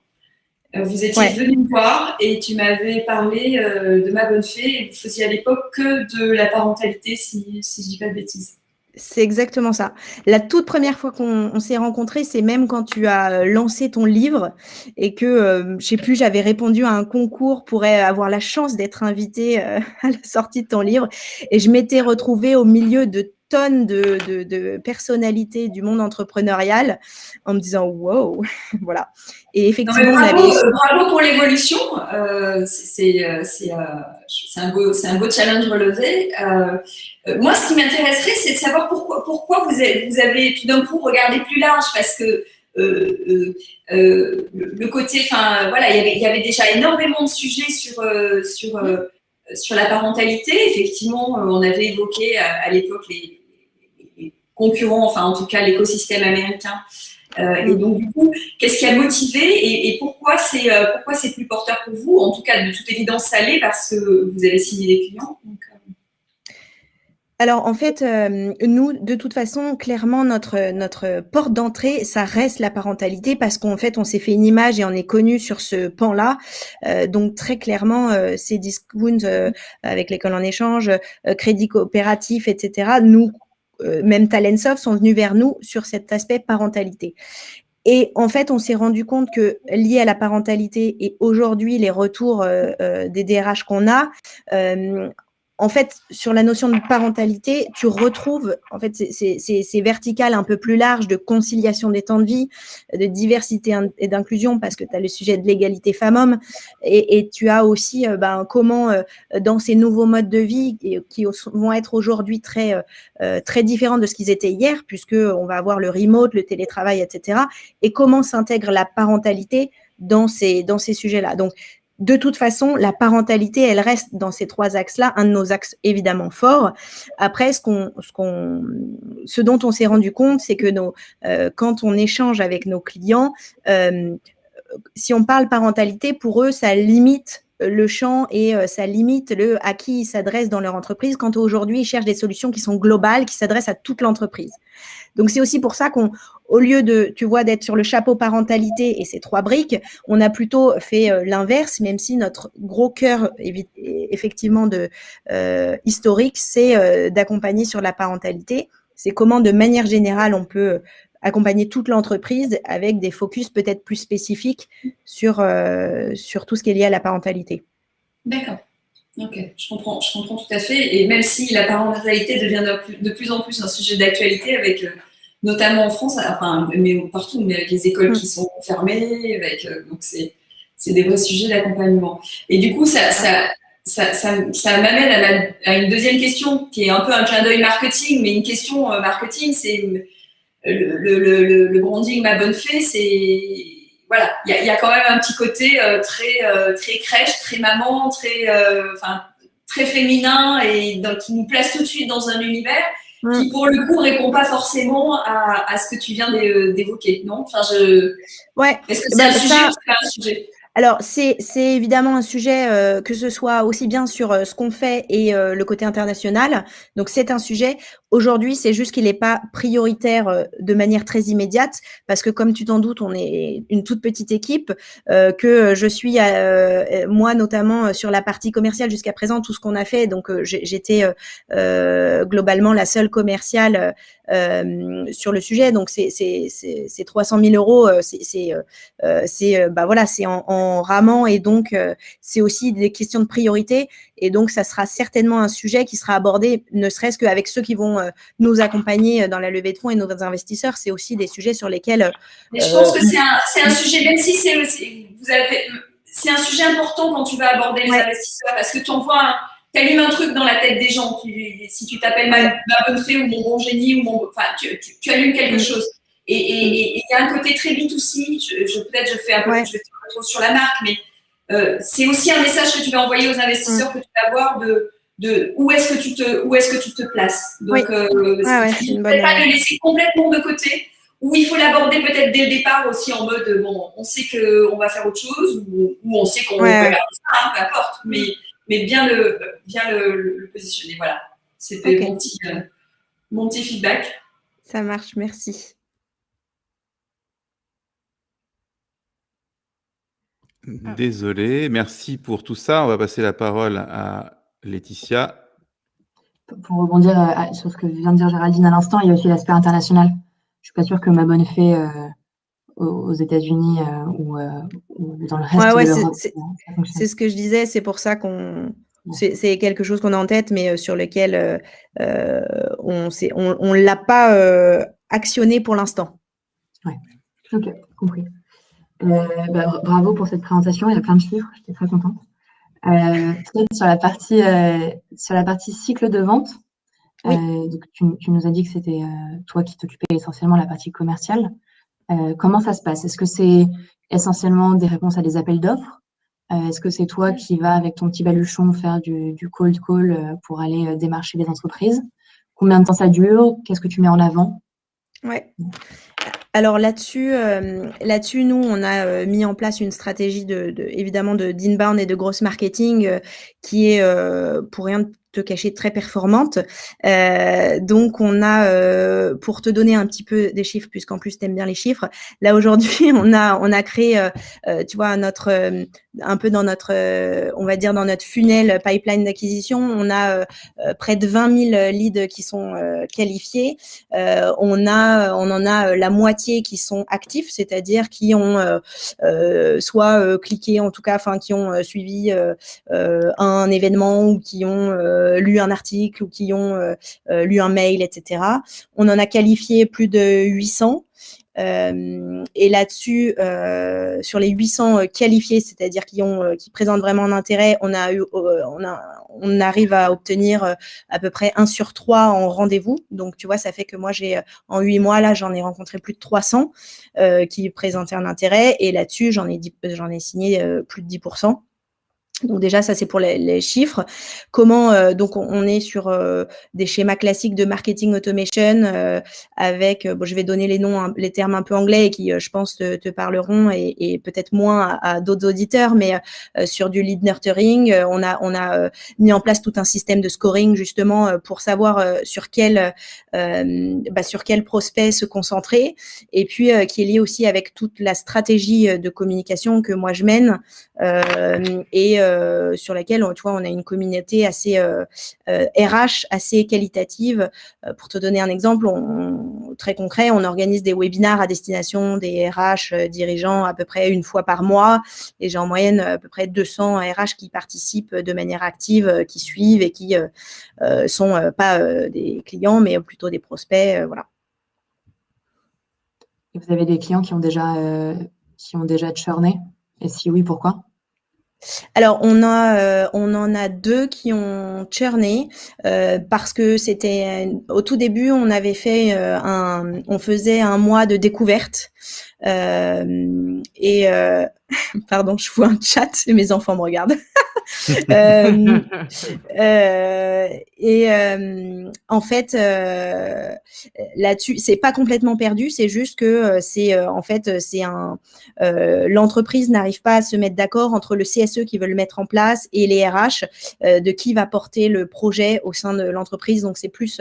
Vous étiez venu me voir et tu m'avais parlé de Ma Bonne Fée et vous faisiez à l'époque que de la parentalité, si je dis pas de bêtises.
C'est exactement ça. La toute première fois qu'on s'est rencontrés, c'est même quand tu as lancé ton livre et que, je sais plus, j'avais répondu à un concours pour avoir la chance d'être invitée à la sortie de ton livre et je m'étais retrouvée au milieu de tonnes de personnalités du monde entrepreneurial en me disant wow, voilà. Et effectivement,
bravo pour l'évolution. C'est un beau challenge relevé. Moi, ce qui m'intéresserait, c'est de savoir pourquoi vous avez tout d'un coup regardé plus large, parce que le côté, enfin voilà, il y avait déjà énormément de sujets sur la parentalité. Effectivement, on avait évoqué à l'époque les concurrents, enfin en tout cas l'écosystème américain. Et donc du coup, qu'est-ce qui a motivé et pourquoi c'est plus porteur pour vous? En tout cas, de toute évidence, ça l'est parce que vous avez signé des clients. Donc,
Alors, en fait, nous, de toute façon, clairement, notre porte d'entrée, ça reste la parentalité parce qu'en fait, on s'est fait une image et on est connu sur ce pan-là. Donc, très clairement, ces discounts avec l'école en échange, crédit coopératif, etc., nous, même Talentsoft, sont venus vers nous sur cet aspect parentalité. Et en fait, on s'est rendu compte que lié à la parentalité et aujourd'hui, les retours des DRH qu'on a, en fait, sur la notion de parentalité, tu retrouves, en fait, c'est vertical un peu plus large de conciliation des temps de vie, de diversité et d'inclusion, parce que tu as le sujet de l'égalité femmes-hommes, et tu as aussi comment, dans ces nouveaux modes de vie qui vont être aujourd'hui très différents de ce qu'ils étaient hier, puisqu'on va avoir le remote, le télétravail, etc., et comment s'intègre la parentalité dans ces sujets-là. Donc, de toute façon, la parentalité, elle reste dans ces 3 axes-là, un de nos axes évidemment forts. Après, ce dont on s'est rendu compte, c'est que quand on échange avec nos clients, si on parle parentalité, pour eux, ça limite le champ et ça limite à qui ils s'adressent dans leur entreprise, quand aujourd'hui, ils cherchent des solutions qui sont globales, qui s'adressent à toute l'entreprise. Donc, c'est aussi pour ça qu'au lieu d'être sur le chapeau parentalité et ces 3 briques, on a plutôt fait l'inverse, même si notre gros cœur, effectivement, historique, c'est d'accompagner sur la parentalité. C'est comment, de manière générale, on peut accompagner toute l'entreprise avec des focus peut-être plus spécifiques sur tout ce qui est lié à la parentalité.
D'accord. Ok, je comprends tout à fait. Et même si la parentalité devient de plus en plus un sujet d'actualité, avec notamment en France, enfin, mais partout, mais avec les écoles qui sont fermées, donc c'est des vrais sujets d'accompagnement. Et du coup, ça m'amène à une deuxième question qui est un peu un clin d'œil marketing, mais une question marketing, c'est le branding Ma Bonne Fée, c'est voilà, il y a quand même un petit côté très crèche, très maman, très féminin et qui nous place tout de suite dans un univers qui, pour le coup, répond pas forcément à ce que tu viens d'évoquer, non? Enfin, est-ce que c'est un sujet ou c'est pas un sujet?
Alors, c'est évidemment un sujet, que ce soit aussi bien sur ce qu'on fait et le côté international. Donc, c'est un sujet. Aujourd'hui, c'est juste qu'il n'est pas prioritaire de manière très immédiate parce que, comme tu t'en doutes, on est une toute petite équipe, que je suis, moi, notamment sur la partie commerciale jusqu'à présent, tout ce qu'on a fait. Donc, j'étais globalement la seule commerciale sur le sujet. Donc, c'est 300 000 euros. Voilà, c'est en ramant et donc c'est aussi des questions de priorité et donc ça sera certainement un sujet qui sera abordé ne serait-ce qu'avec ceux qui vont nous accompagner dans la levée de fonds et nos investisseurs. C'est aussi des sujets sur lesquels…
Mais je pense que c'est un sujet, même si c'est un sujet important quand tu vas aborder les investisseurs parce que tu allumes un truc dans la tête des gens. Si tu t'appelles Ma Bonne Fée ou Mon Bon Génie, tu allumes quelque chose. Et il y a un côté très B2C, peut-être je fais un peu, je vais pas trop sur la marque, mais c'est aussi un message que tu vas envoyer aux investisseurs que tu vas avoir de où est-ce que tu te places. Donc, il ne faut pas le laisser complètement de côté, ou il faut l'aborder peut-être dès le départ aussi en mode, bon, on sait qu'on va faire autre chose, ou on sait qu'on va faire ça, peu importe, mais bien le positionner. Voilà, c'était mon petit feedback.
Ça marche, merci.
Désolé, merci pour tout ça. On va passer la parole à Laetitia.
Pour rebondir sur ce que vient de dire Géraldine à l'instant, il y a aussi l'aspect international. Je ne suis pas sûre que Ma Bonne Fée aux États-Unis ou dans le reste de l'Europe.
C'est ce que je disais, c'est pour ça qu'on C'est quelque chose qu'on a en tête, mais sur lequel on l'a pas actionné pour l'instant.
Ouais. Ok, compris. Bravo pour cette présentation. Il y a plein de chiffres. J'étais très contente. Peut-être sur la partie cycle de vente. Donc tu nous as dit que c'était toi qui t'occupais essentiellement de la partie commerciale. Comment ça se passe? Est-ce que c'est essentiellement des réponses à des appels d'offres? Est-ce que c'est toi qui vas avec ton petit baluchon faire du cold call pour aller démarcher les entreprises? Combien de temps ça dure? Qu'est-ce que tu mets en avant?
Ouais. Alors là-dessus, nous, on a mis en place une stratégie évidemment d'inbound et de gross marketing qui est, pour rien te cacher, très performante. Donc, on a, pour te donner un petit peu des chiffres, puisqu'en plus, tu aimes bien les chiffres, là, aujourd'hui, on a créé, tu vois, un peu dans notre, on va dire, dans notre funnel pipeline d'acquisition, on a près de 20 000 leads qui sont qualifiés. On en a la moitié qui sont actifs, c'est-à-dire qui ont soit cliqué, en tout cas, enfin, qui ont suivi un événement ou qui ont lu un article ou qui ont lu un mail, etc. On en a qualifié plus de 800. Et là-dessus, sur les 800 qualifiés, c'est-à-dire qui présentent vraiment un intérêt, on arrive à obtenir à peu près 1 sur 3 en rendez-vous. Donc, tu vois, ça fait que moi, en 8 mois, là, j'en ai rencontré plus de 300 qui présentaient un intérêt. Et là-dessus, j'en ai signé plus de 10%. Donc déjà, ça, c'est pour les chiffres. Comment donc on est sur des schémas classiques de marketing automation avec, je vais donner les noms, les termes un peu anglais et qui, je pense, te parleront et peut-être moins à d'autres auditeurs, mais sur du lead nurturing, on a mis en place tout un système de scoring justement pour savoir sur quel prospect se concentrer, et puis qui est lié aussi avec toute la stratégie de communication que moi je mène et sur laquelle, tu vois, on a une communauté assez RH, assez qualitative. Pour te donner un exemple très concret, on organise des webinars à destination des RH dirigeants à peu près 1 fois par mois, et j'ai en moyenne à peu près 200 RH qui participent de manière active, qui suivent et qui sont pas des clients, mais plutôt des prospects, voilà.
Et vous avez des clients qui ont déjà churné? Et si oui, pourquoi?
Alors, on en a 2 qui ont churné parce que c'était au tout début, on avait fait on faisait un mois de découverte et pardon, je vois un chat et mes enfants me regardent. En fait, là-dessus, c'est pas complètement perdu, c'est juste que l'entreprise n'arrive pas à se mettre d'accord entre le CSE qui veut le mettre en place et les RH de qui va porter le projet au sein de l'entreprise. Donc, c'est plus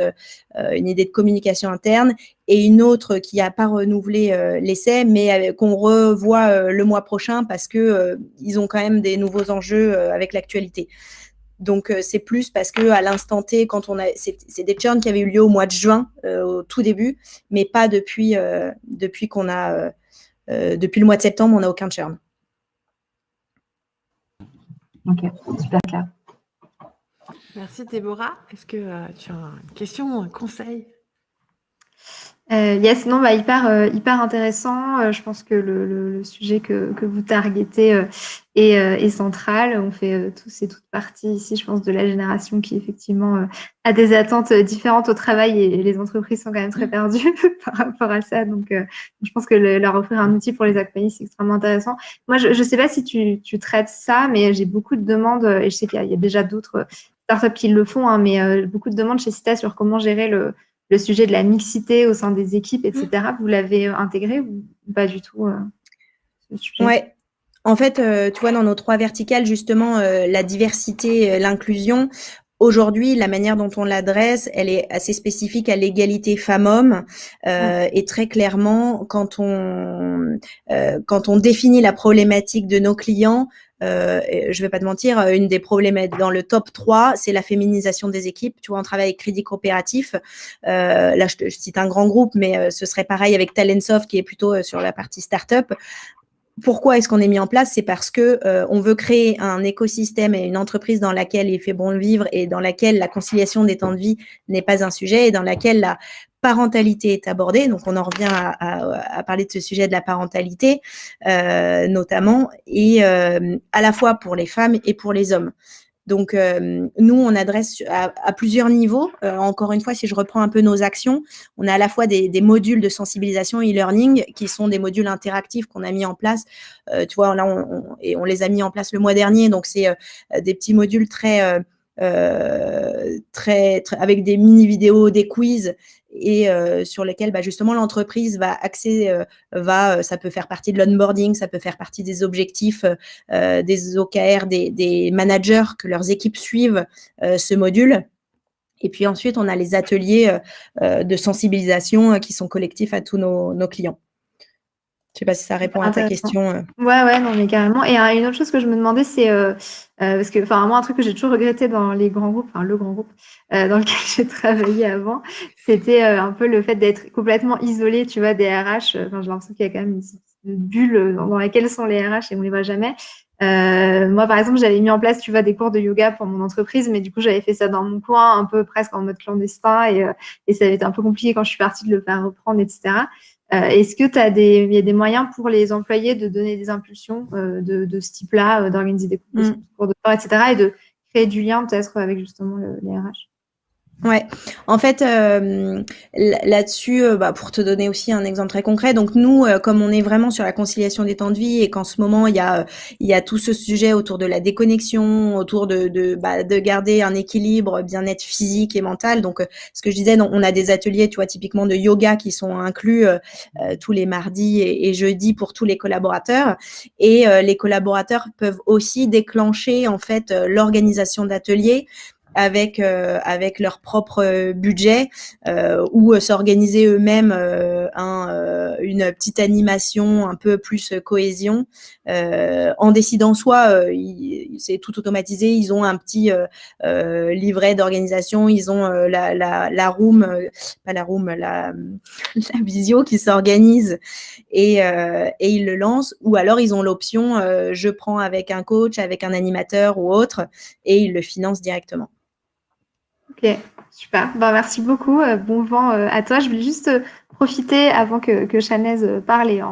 une idée de communication interne, et une autre qui n'a pas renouvelé l'essai, mais qu'on revoit le mois prochain parce que ils ont quand même des nouveaux enjeux avec l'actualité. Donc, c'est plus parce que à l'instant T, c'est des churns qui avaient eu lieu au mois de juin, au tout début, mais pas depuis depuis le mois de septembre, on n'a aucun churn.
Ok, super clair.
Merci Déborah. Est-ce que tu as une question ou un conseil?
Yes, non, hyper intéressant. Je pense que le sujet que vous targetez est central. On fait tous et toutes partie ici, je pense, de la génération qui effectivement a des attentes différentes au travail, et les entreprises sont quand même très perdues par rapport à ça. Donc, je pense que leur offrir un outil pour les accompagner, c'est extrêmement intéressant. Moi, je ne sais pas si tu traites ça, mais j'ai beaucoup de demandes, et je sais qu'il y a déjà d'autres startups qui le font, hein, mais beaucoup de demandes chez Cita sur comment gérer le sujet de la mixité au sein des équipes, etc. Vous l'avez intégré ou pas du tout, ce sujet?
Ouais. En fait, tu vois, dans nos 3 verticales, justement, la diversité, l'inclusion, aujourd'hui, la manière dont on l'adresse, elle est assez spécifique à l'égalité femmes-hommes. Et très clairement, quand on définit la problématique de nos clients, je vais pas te mentir, une des problématiques dans le top 3, c'est la féminisation des équipes. Tu vois, on travaille avec Crédit Coopératif. Là, je cite un grand groupe, mais ce serait pareil avec Talentsoft, qui est plutôt sur la partie start-up. pourquoi est-ce qu'on est mis en place? C'est parce que on veut créer un écosystème et une entreprise dans laquelle il fait bon le vivre et dans laquelle la conciliation des temps de vie n'est pas un sujet et dans laquelle la parentalité est abordée. Donc, on en revient à parler de ce sujet de la parentalité, notamment, et à la fois pour les femmes et pour les hommes. Donc, nous, on adresse à plusieurs niveaux. Encore une fois, si je reprends un peu nos actions, on a à la fois des modules de sensibilisation e-learning qui sont des modules interactifs qu'on a mis en place. Tu vois, là, on les a mis en place le mois dernier. Donc, c'est des petits modules très, avec des mini-vidéos, des quiz et sur lesquels justement l'entreprise va axer, ça peut faire partie de l'onboarding, ça peut faire partie des objectifs des OKR, des managers, que leurs équipes suivent ce module. Et puis ensuite, on a les ateliers de sensibilisation qui sont collectifs à tous nos clients. Je ne sais pas si ça répond à ta question.
Ouais, non, mais carrément. Et une autre chose que je me demandais, c'est parce que, moi, un truc que j'ai toujours regretté dans les grands groupes, le grand groupe dans lequel j'ai travaillé avant, c'était un peu le fait d'être complètement isolé, tu vois, des RH. J'ai l'impression qu'il y a quand même une bulle dans laquelle sont les RH et on les voit jamais. Moi, par exemple, j'avais mis en place, tu vois, des cours de yoga pour mon entreprise, mais du coup, j'avais fait ça dans mon coin, un peu presque en mode clandestin, et ça avait été un peu compliqué quand je suis partie de le faire reprendre, etc. Est-ce que il y a des moyens pour les employés de donner des impulsions de ce type-là, d'organiser des cours de sport, etc., et de créer du lien peut-être avec justement les RH?
Ouais, en fait, là-dessus, pour te donner aussi un exemple très concret, donc nous, comme on est vraiment sur la conciliation des temps de vie et qu'en ce moment il y a tout ce sujet autour de la déconnexion, autour de garder un équilibre, bien-être physique et mental. Donc, ce que je disais, on a des ateliers, tu vois, typiquement de yoga qui sont inclus tous les mardis et jeudis pour tous les collaborateurs. Et les collaborateurs peuvent aussi déclencher en fait l'organisation d'ateliers avec leur propre budget ou s'organiser eux-mêmes une petite animation un peu plus cohésion en décidant soit c'est tout automatisé, ils ont un petit livret d'organisation, ils ont la room, pas la room, la visio qui s'organise et ils le lancent, ou alors ils ont l'option je prends avec un coach, avec un animateur ou autre et ils le financent directement.
Ok, super. Merci beaucoup. Bon vent à toi. Je voulais juste profiter avant que Chanaise parle et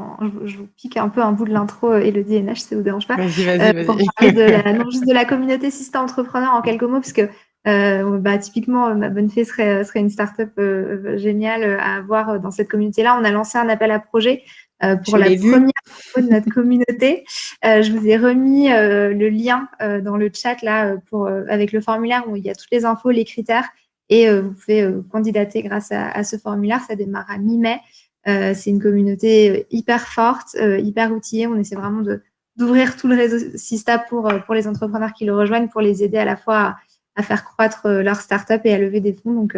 je vous pique un peu un bout de l'intro, Élodie et Nash, si ça vous dérange pas.
Vas-y.
Pour parler juste de la communauté Sista Entrepreneur en quelques mots, parce que typiquement, Ma Bonne Fée serait une start-up géniale à avoir dans cette communauté-là. On a lancé un appel à projet pour la première fois de notre communauté. Je vous ai remis le lien dans le chat là avec le formulaire où il y a toutes les infos, les critères, et vous pouvez candidater grâce à ce formulaire. Ça démarre à mi-mai. C'est une communauté hyper forte, hyper outillée. On essaie vraiment d'ouvrir tout le réseau Sista pour les entrepreneurs qui le rejoignent, pour les aider à la fois à faire croître leur start-up et à lever des fonds. Donc,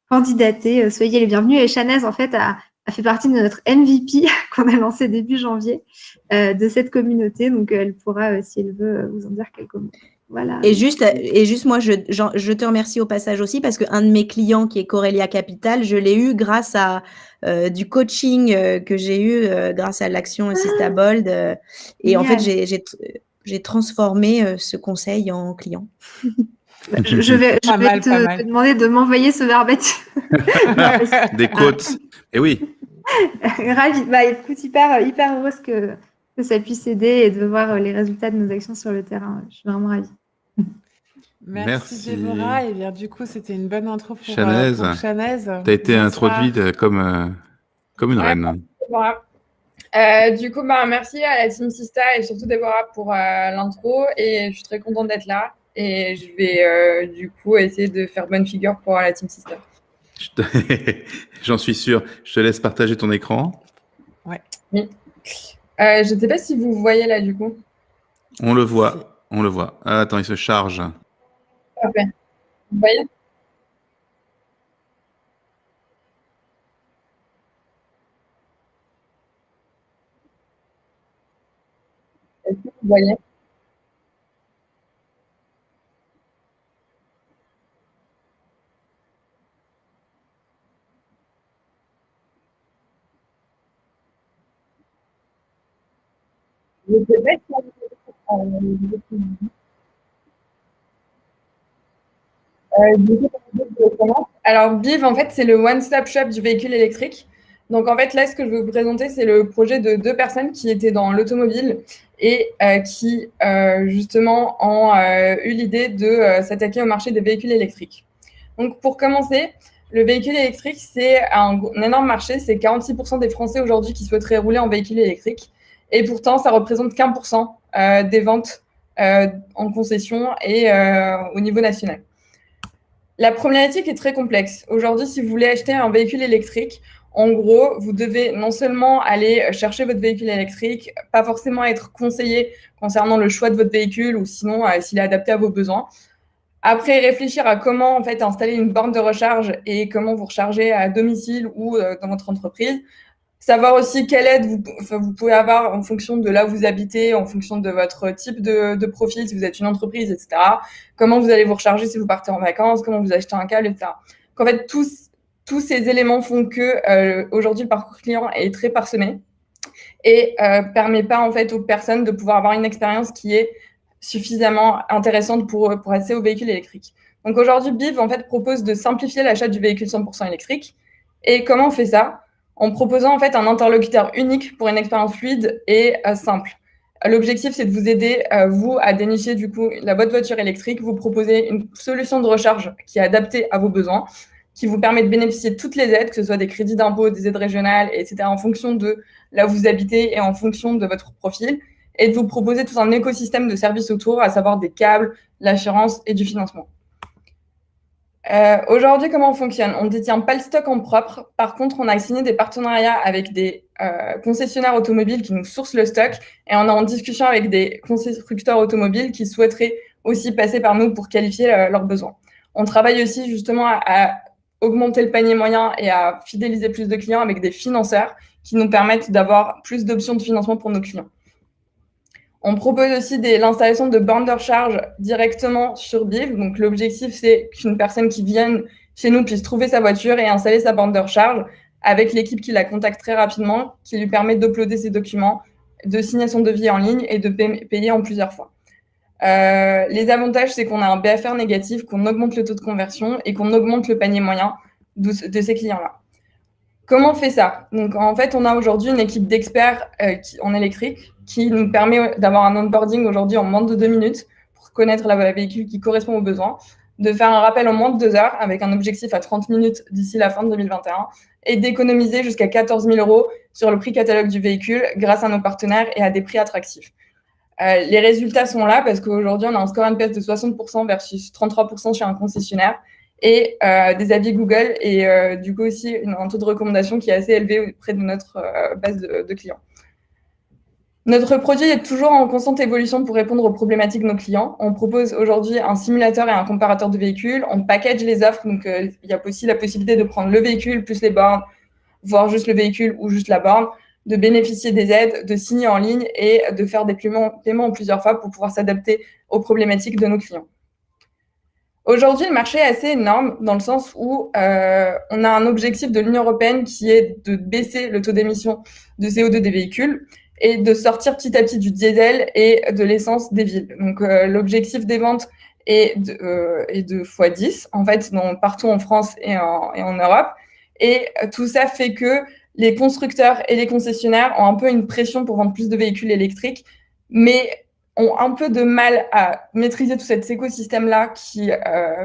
candidatez, soyez les bienvenus. Et Chanaise, en fait, a fait partie de notre MVP qu'on a lancé début janvier de cette communauté. Donc, elle pourra, si elle veut, vous en dire quelques mots. Voilà.
Et juste moi, je te remercie au passage aussi parce qu'un de mes clients qui est Corelia Capital, je l'ai eu grâce à du coaching que j'ai eu grâce à l'action Sista Bold. Et en fait, j'ai transformé ce conseil en client.
Je vais te demander de m'envoyer ce verbatim.
Des quotes. Et oui.
Ravie. Écoute, hyper heureuse que ça puisse aider et de voir les résultats de nos actions sur le terrain. Je suis vraiment ravie.
Merci. Déborah. Et bien, du coup, c'était une bonne intro pour
Chanaise.
Chanaise.
Tu as été introduite comme une reine.
Du coup, merci à la Team Sista et surtout Déborah pour l'intro. Et je suis très contente d'être là. Et je vais du coup essayer de faire bonne figure pour la Team Sista.
J'en suis sûr. Je te laisse partager ton écran.
Ouais.
Oui. Je ne sais pas si vous voyez là du coup.
On le voit. Ah, attends, il se charge.
Parfait. Vous voyez ? Est-ce que vous voyez ? Je sais pas si du coup, je commence. Alors, BIV, en fait, c'est le one-stop shop du véhicule électrique. Donc, en fait, là, ce que je vais vous présenter, c'est le projet de 2 personnes qui étaient dans l'automobile et qui, justement, ont eu l'idée de s'attaquer au marché des véhicules électriques. Donc, pour commencer, le véhicule électrique, c'est un énorme marché. C'est 46% des Français aujourd'hui qui souhaiteraient rouler en véhicule électrique. Et pourtant, ça représente 15% des ventes en concession et au niveau national. La problématique est très complexe. Aujourd'hui, si vous voulez acheter un véhicule électrique, en gros, vous devez non seulement aller chercher votre véhicule électrique, pas forcément être conseillé concernant le choix de votre véhicule ou sinon s'il est adapté à vos besoins. Après, réfléchir à comment en fait installer une borne de recharge et comment vous recharger à domicile ou dans votre entreprise. Savoir aussi quelle aide vous pouvez avoir en fonction de là où vous habitez, en fonction de votre type de profil, si vous êtes une entreprise, etc. Comment vous allez vous recharger si vous partez en vacances, comment vous achetez un câble, etc. Donc, en fait, tous ces éléments font que aujourd'hui, le parcours client est très parsemé et permet pas en fait aux personnes de pouvoir avoir une expérience qui est suffisamment intéressante pour accéder au véhicule électrique. Donc aujourd'hui, BIV en fait propose de simplifier l'achat du véhicule 100% électrique. Et comment on fait ça? En proposant en fait un interlocuteur unique pour une expérience fluide et simple. L'objectif, c'est de vous aider, vous, à dénicher du coup votre voiture électrique, vous proposer une solution de recharge qui est adaptée à vos besoins, qui vous permet de bénéficier de toutes les aides, que ce soit des crédits d'impôt, des aides régionales, etc., en fonction de là où vous habitez et en fonction de votre profil, et de vous proposer tout un écosystème de services autour, à savoir des câbles, l'assurance et du financement. Aujourd'hui, comment on fonctionne? On ne détient pas le stock en propre. Par contre, on a signé des partenariats avec des concessionnaires automobiles qui nous sourcent le stock et on est en discussion avec des constructeurs automobiles qui souhaiteraient aussi passer par nous pour qualifier leurs besoins. On travaille aussi justement à augmenter le panier moyen et à fidéliser plus de clients avec des financeurs qui nous permettent d'avoir plus d'options de financement pour nos clients. On propose aussi l'installation de bornes de recharge directement sur BIV. Donc, l'objectif, c'est qu'une personne qui vienne chez nous puisse trouver sa voiture et installer sa borne de recharge avec l'équipe qui la contacte très rapidement, qui lui permet d'uploader ses documents, de signer son devis en ligne et de payer en plusieurs fois. Les avantages, c'est qu'on a un BFR négatif, qu'on augmente le taux de conversion et qu'on augmente le panier moyen de ces clients-là. Comment on fait ça? Donc, en fait, on a aujourd'hui une équipe d'experts en électrique qui nous permet d'avoir un onboarding aujourd'hui en moins de 2 minutes pour connaître la véhicule qui correspond aux besoins, de faire un rappel en moins de 2 heures avec un objectif à 30 minutes d'ici la fin de 2021 et d'économiser jusqu'à 14 000 € sur le prix catalogue du véhicule grâce à nos partenaires et à des prix attractifs. Les résultats sont là parce qu'aujourd'hui, on a un score NPS de 60% versus 33% chez un concessionnaire et des avis Google et du coup aussi un taux de recommandation qui est assez élevé auprès de notre base de clients. Notre produit est toujours en constante évolution pour répondre aux problématiques de nos clients. On propose aujourd'hui un simulateur et un comparateur de véhicules. On package les offres, donc il y a aussi la possibilité de prendre le véhicule plus les bornes, voire juste le véhicule ou juste la borne, de bénéficier des aides, de signer en ligne et de faire des paiements en plusieurs fois pour pouvoir s'adapter aux problématiques de nos clients. Aujourd'hui, le marché est assez énorme dans le sens où on a un objectif de l'Union européenne qui est de baisser le taux d'émission de CO2 des véhicules et de sortir petit à petit du diesel et de l'essence des villes. Donc, l'objectif des ventes est de x10, en fait, partout en France et en Europe. Et tout ça fait que les constructeurs et les concessionnaires ont un peu une pression pour vendre plus de véhicules électriques, mais ont un peu de mal à maîtriser tout cet écosystème-là qui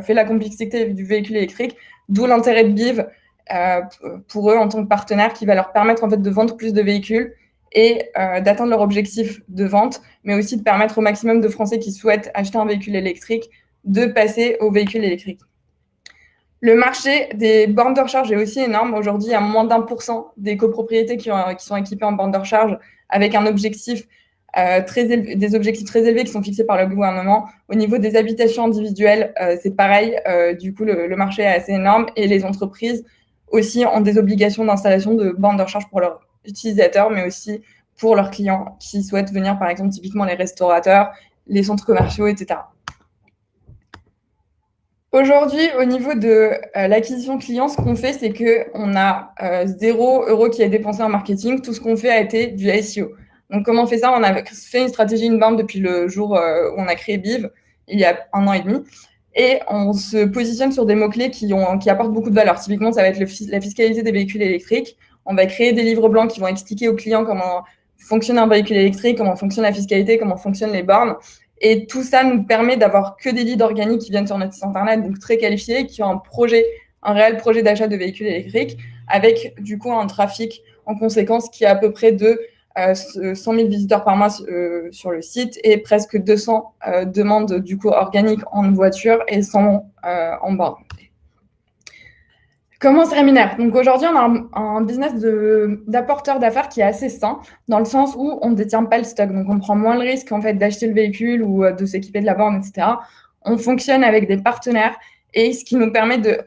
fait la complexité du véhicule électrique, d'où l'intérêt de BIV pour eux en tant que partenaire qui va leur permettre en fait de vendre plus de véhicules et d'atteindre leur objectif de vente, mais aussi de permettre au maximum de Français qui souhaitent acheter un véhicule électrique de passer au véhicule électrique. Le marché des bornes de recharge est aussi énorme. Aujourd'hui, il y a moins d'1% des copropriétés qui sont équipées en bornes de recharge avec un objectif des objectifs très élevés qui sont fixés par le gouvernement. Au niveau des habitations individuelles, c'est pareil. Du coup, le marché est assez énorme et les entreprises aussi ont des obligations d'installation de bornes de recharge pour leurs utilisateurs, mais aussi pour leurs clients qui souhaitent venir, par exemple, typiquement les restaurateurs, les centres commerciaux, etc. Aujourd'hui, au niveau de l'acquisition client, ce qu'on fait, c'est qu'on a 0 € qui est dépensé en marketing. Tout ce qu'on fait a été du SEO. Donc, comment on fait ça? On a fait une stratégie inbound depuis le jour où on a créé Biv, il y a 1 an et demi. Et on se positionne sur des mots-clés qui apportent beaucoup de valeur. Typiquement, ça va être la fiscalité des véhicules électriques. On va créer des livres blancs qui vont expliquer aux clients comment fonctionne un véhicule électrique, comment fonctionne la fiscalité, comment fonctionnent les bornes. Et tout ça nous permet d'avoir que des leads organiques qui viennent sur notre site internet, donc très qualifiés, qui ont un réel projet d'achat de véhicules électriques, avec du coup un trafic en conséquence qui est à peu près de 100 000 visiteurs par mois sur le site et presque 200 demandes du coup organiques en voiture et 100 en borne. Comment on se rémunère? Donc aujourd'hui, on a un business d'apporteur d'affaires qui est assez sain, dans le sens où on ne détient pas le stock. Donc on prend moins le risque en fait d'acheter le véhicule ou de s'équiper de la borne, etc. On fonctionne avec des partenaires et ce qui nous permet de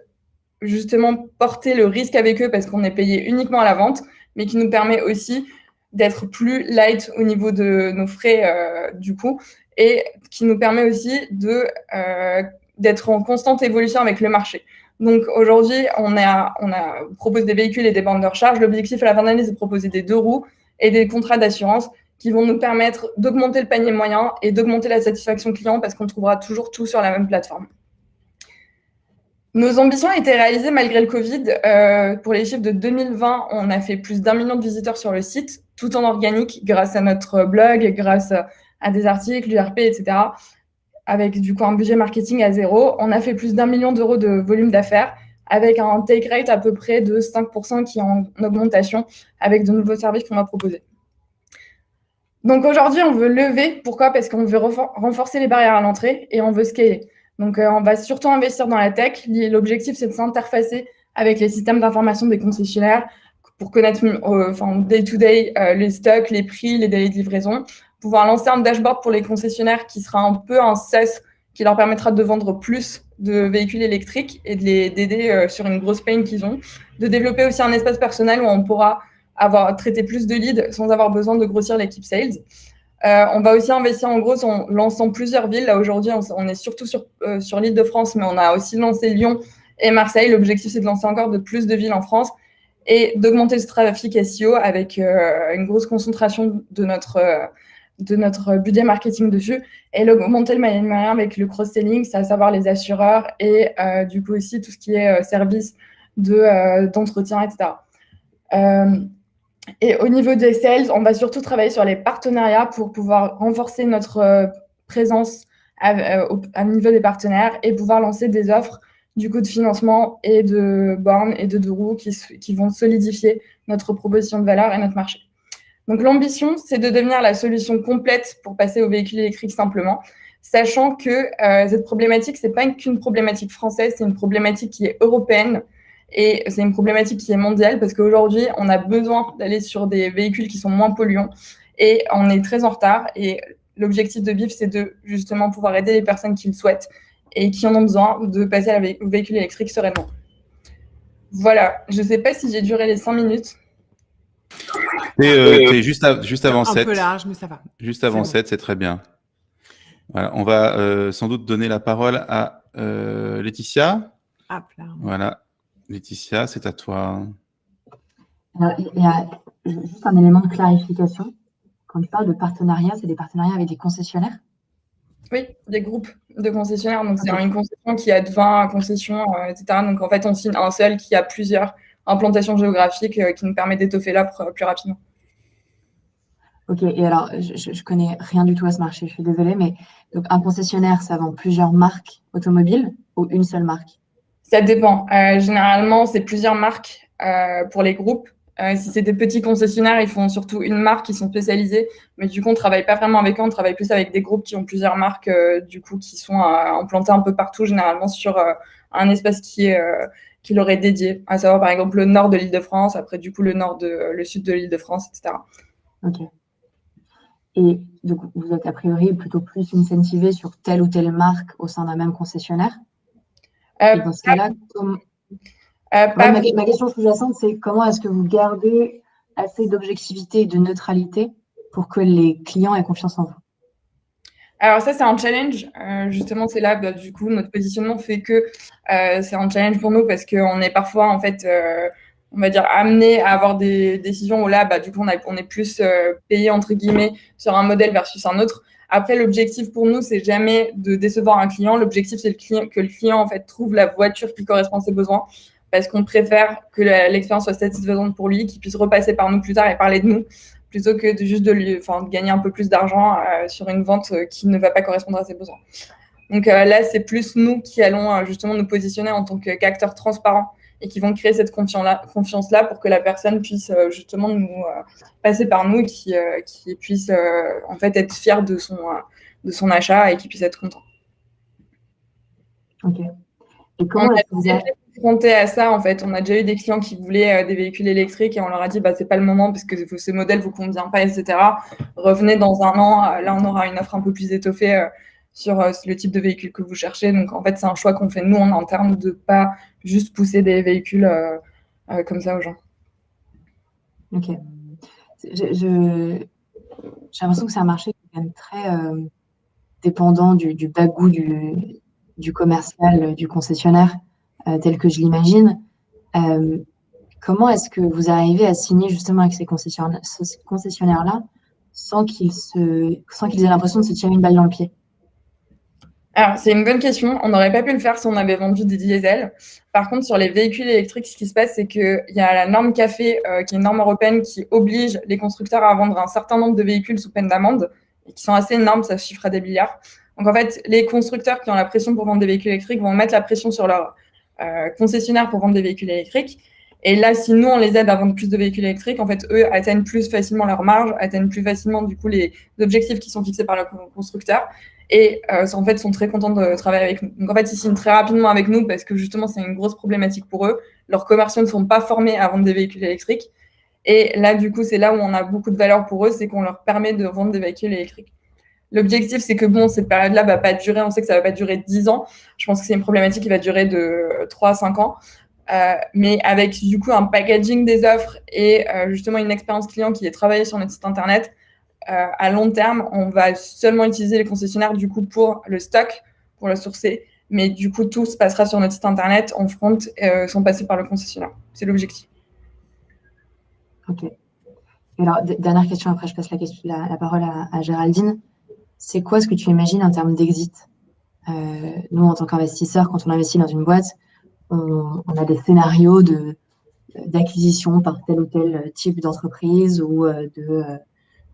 justement porter le risque avec eux parce qu'on est payé uniquement à la vente, mais qui nous permet aussi d'être plus light au niveau de nos frais du coup, et qui nous permet aussi d'être en constante évolution avec le marché. Donc aujourd'hui, on propose des véhicules et des bornes de recharge. L'objectif à la fin de l'année, c'est de proposer des 2 roues et des contrats d'assurance qui vont nous permettre d'augmenter le panier moyen et d'augmenter la satisfaction client parce qu'on trouvera toujours tout sur la même plateforme. Nos ambitions ont été réalisées malgré le Covid. Pour les chiffres de 2020, on a fait plus d'1 million de visiteurs sur le site, tout en organique, grâce à notre blog, grâce à des articles, l'URP, etc. Avec du coup un budget marketing à 0. On a fait plus d'1 million d'euros de volume d'affaires, avec un take rate à peu près de 5% qui est en augmentation, avec de nouveaux services qu'on va proposer. Donc aujourd'hui, on veut lever. Pourquoi? Parce qu'on veut renforcer les barrières à l'entrée et on veut scaler. Donc, on va surtout investir dans la tech. L'objectif, c'est de s'interfacer avec les systèmes d'information des concessionnaires pour connaître day-to-day les stocks, les prix, les délais de livraison. Pouvoir lancer un dashboard pour les concessionnaires qui sera un peu un SaaS qui leur permettra de vendre plus de véhicules électriques et d'aider sur une grosse pain qu'ils ont. De développer aussi un espace personnel où on pourra traiter plus de leads sans avoir besoin de grossir l'équipe sales. On va aussi investir en gros en lançant plusieurs villes. Là, aujourd'hui, on est surtout sur l'Île-de-France, mais on a aussi lancé Lyon et Marseille. L'objectif, c'est de lancer encore plus de villes en France et d'augmenter le trafic SEO avec une grosse concentration de notre budget marketing dessus et augmenter le moyen avec le cross-selling, c'est à savoir les assureurs et du coup aussi tout ce qui est service d'entretien, etc. Et au niveau des sales, on va surtout travailler sur les partenariats pour pouvoir renforcer notre présence à niveau des partenaires et pouvoir lancer des offres du coup de financement et de bornes et de 2 roues qui vont solidifier notre proposition de valeur et notre marché. Donc l'ambition, c'est de devenir la solution complète pour passer au véhicule électrique simplement, sachant que cette problématique, c'est pas qu'une problématique française, c'est une problématique qui est européenne. Et c'est une problématique qui est mondiale parce qu'aujourd'hui, on a besoin d'aller sur des véhicules qui sont moins polluants et on est très en retard. Et l'objectif de BIF, c'est de justement pouvoir aider les personnes qui le souhaitent et qui en ont besoin de passer au véhicule électrique sereinement. Voilà, je ne sais pas si j'ai duré les 5 minutes.
T'es juste avant 7.
Un peu large, mais ça va.
Juste avant 7, c'est très bien. Voilà, on va sans doute donner la parole à Laetitia.
Hop là.
Voilà. Laetitia, c'est à toi.
Alors, il y a juste un élément de clarification. Quand tu parles de partenariat, c'est des partenariats avec des concessionnaires?
Oui, des groupes de concessionnaires. Donc, c'est une concession qui a 20 concessions, etc. Donc, en fait, on signe un seul qui a plusieurs implantations géographiques qui nous permet d'étoffer l'offre plus rapidement.
Ok, et alors, je connais rien du tout à ce marché, je suis désolée, mais donc un concessionnaire, ça vend plusieurs marques automobiles ou une seule marque?
Ça dépend. Généralement, c'est plusieurs marques pour les groupes. Si c'est des petits concessionnaires, ils font surtout une marque, ils sont spécialisés. Mais du coup, on ne travaille pas vraiment avec eux, on travaille plus avec des groupes qui ont plusieurs marques, du coup, qui sont implantés un peu partout, généralement sur un espace qui leur est dédié. À savoir, par exemple, le nord de l'Île-de-France, après, du coup, le sud de l'Île-de-France, etc.
Ok. Et donc, vous êtes a priori plutôt plus incentivé sur telle ou telle marque au sein d'un même concessionnaire? Et dans ce cas-là, ma question sous-jacente, c'est comment est-ce que vous gardez assez d'objectivité et de neutralité pour que les clients aient confiance en vous?
Alors ça, c'est un challenge. Justement, c'est là, du coup, notre positionnement fait que c'est un challenge pour nous parce qu'on est parfois, en fait, on va dire, amené à avoir des décisions où là, du coup, on est plus payé, entre guillemets, sur un modèle versus un autre. Après, l'objectif pour nous, c'est jamais de décevoir un client. L'objectif, c'est que le client, en fait, trouve la voiture qui correspond à ses besoins, parce qu'on préfère que l'expérience soit satisfaisante pour lui, qu'il puisse repasser par nous plus tard et parler de nous, plutôt que de gagner un peu plus d'argent sur une vente qui ne va pas correspondre à ses besoins. Donc là, c'est plus nous qui allons justement nous positionner en tant qu'acteurs transparents et qui vont créer cette confiance-là pour que la personne puisse justement nous passer par nous et qui puisse en fait être fier de son achat et qui puisse être content.
Ok. Et comment est-ce que vous avez
confronté à ça, en fait, on a déjà eu des clients qui voulaient des véhicules électriques et on leur a dit c'est pas le moment parce que ce modèle vous convient pas, etc. Revenez dans un an, là on aura une offre un peu plus étoffée sur le type de véhicule que vous cherchez. Donc en fait c'est un choix qu'on fait nous en interne de pas juste pousser des véhicules comme ça aux gens.
Ok. J'ai l'impression que c'est un marché qui est quand même très dépendant du bagou du commercial, du concessionnaire, tel que je l'imagine. Comment est-ce que vous arrivez à signer justement avec ces concessionnaires-là sans qu'ils aient l'impression de se tirer une balle dans le pied?
Alors, c'est une bonne question. On n'aurait pas pu le faire si on avait vendu des diesels. Par contre, sur les véhicules électriques, ce qui se passe, c'est qu'il y a la norme CAFE, qui est une norme européenne qui oblige les constructeurs à vendre un certain nombre de véhicules sous peine d'amende, et qui sont assez énormes, ça se chiffre à des milliards. Donc, en fait, les constructeurs qui ont la pression pour vendre des véhicules électriques vont mettre la pression sur leurs concessionnaires pour vendre des véhicules électriques. Et là, si nous, on les aide à vendre plus de véhicules électriques, en fait, eux atteignent plus facilement leur marge, atteignent plus facilement, du coup, les objectifs qui sont fixés par le constructeur. Et en fait, sont très contents de travailler avec nous. Donc, en fait, ils signent très rapidement avec nous parce que, justement, c'est une grosse problématique pour eux. Leurs commerciaux ne sont pas formés à vendre des véhicules électriques. Et là, du coup, c'est là où on a beaucoup de valeur pour eux, c'est qu'on leur permet de vendre des véhicules électriques. L'objectif, c'est que, cette période-là va pas durer, on sait que ça va pas durer 10 ans. Je pense que c'est une problématique qui va durer de 3 à 5 ans. Mais avec, du coup, un packaging des offres et justement une expérience client qui est travaillée sur notre site internet, à long terme, on va seulement utiliser les concessionnaires du coup pour le stock, pour le sourcer, mais du coup tout se passera sur notre site internet en front sans passer par le concessionnaire. C'est l'objectif.
Ok. Alors, dernière question, après je passe la parole à Géraldine. C'est quoi ce que tu imagines en termes d'exit? Nous, en tant qu'investisseurs, quand on investit dans une boîte, on a des scénarios d'acquisition par tel ou tel type d'entreprise ou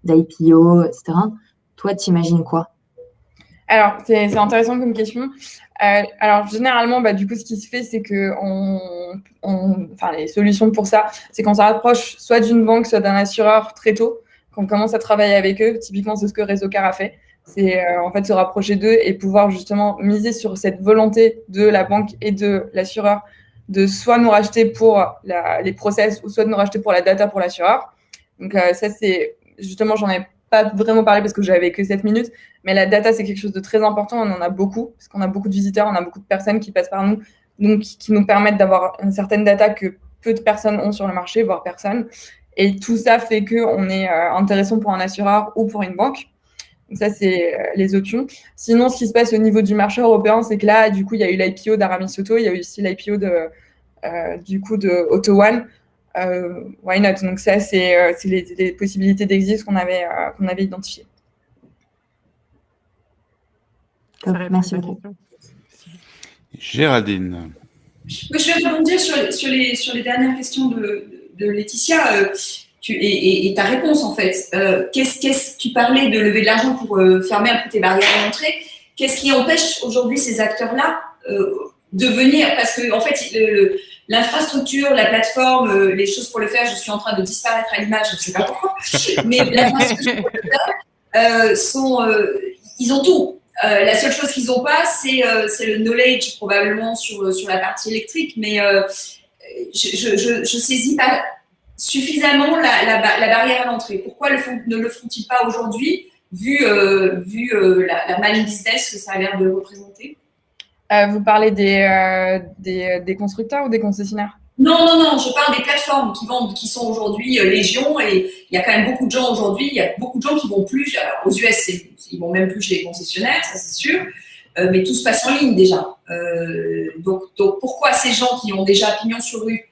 d'IPO, etc. Toi, tu imagines quoi? Alors,
c'est intéressant comme question. Alors, généralement, du coup, ce qui se fait, c'est que les solutions pour ça, c'est qu'on se rapproche soit d'une banque, soit d'un assureur très tôt, qu'on commence à travailler avec eux. Typiquement, c'est ce que Réseaucar a fait. C'est en fait se rapprocher d'eux et pouvoir justement miser sur cette volonté de la banque et de l'assureur de soit nous racheter pour les process ou soit de nous racheter pour la data pour l'assureur. Donc, ça, c'est justement, j'en ai pas vraiment parlé parce que j'avais que 7 minutes, mais la data, c'est quelque chose de très important. On en a beaucoup, parce qu'on a beaucoup de visiteurs, on a beaucoup de personnes qui passent par nous, donc qui nous permettent d'avoir une certaine data que peu de personnes ont sur le marché, voire personne. Et tout ça fait qu'on est intéressant pour un assureur ou pour une banque. Donc ça, c'est les options. Sinon, ce qui se passe au niveau du marché européen, c'est que là, du coup, il y a eu l'IPO d'Aramis Auto, il y a eu aussi l'IPO de Auto One. Why not? Donc ça, c'est les possibilités d'exit qu'on avait identifiées.
Merci beaucoup.
Géraldine.
Je vais rebondir sur les dernières questions de Laetitia et ta réponse en fait. Tu parlais de lever de l'argent pour fermer un peu tes barrières à l'entrée. Qu'est-ce qui empêche aujourd'hui ces acteurs-là de venir? Parce que en fait, l'infrastructure, la plateforme, les choses pour le faire, je suis en train de disparaître à l'image, je ne sais pas pourquoi, mais l'infrastructure pour le faire, ils ont tout. La seule chose qu'ils n'ont pas, c'est le knowledge probablement sur la partie électrique, mais je saisis pas suffisamment la barrière à l'entrée. Pourquoi ne le font-ils pas aujourd'hui, vu la maline business que ça a l'air de représenter?
Vous parlez des constructeurs ou des concessionnaires?
Non, je parle des plateformes qui sont aujourd'hui légion, et il y a quand même beaucoup de gens aujourd'hui, il y a beaucoup de gens qui vont plus, alors aux US, ils vont même plus chez les concessionnaires, ça c'est sûr, mais tout se passe en ligne déjà. Donc pourquoi ces gens qui ont déjà pignon sur rue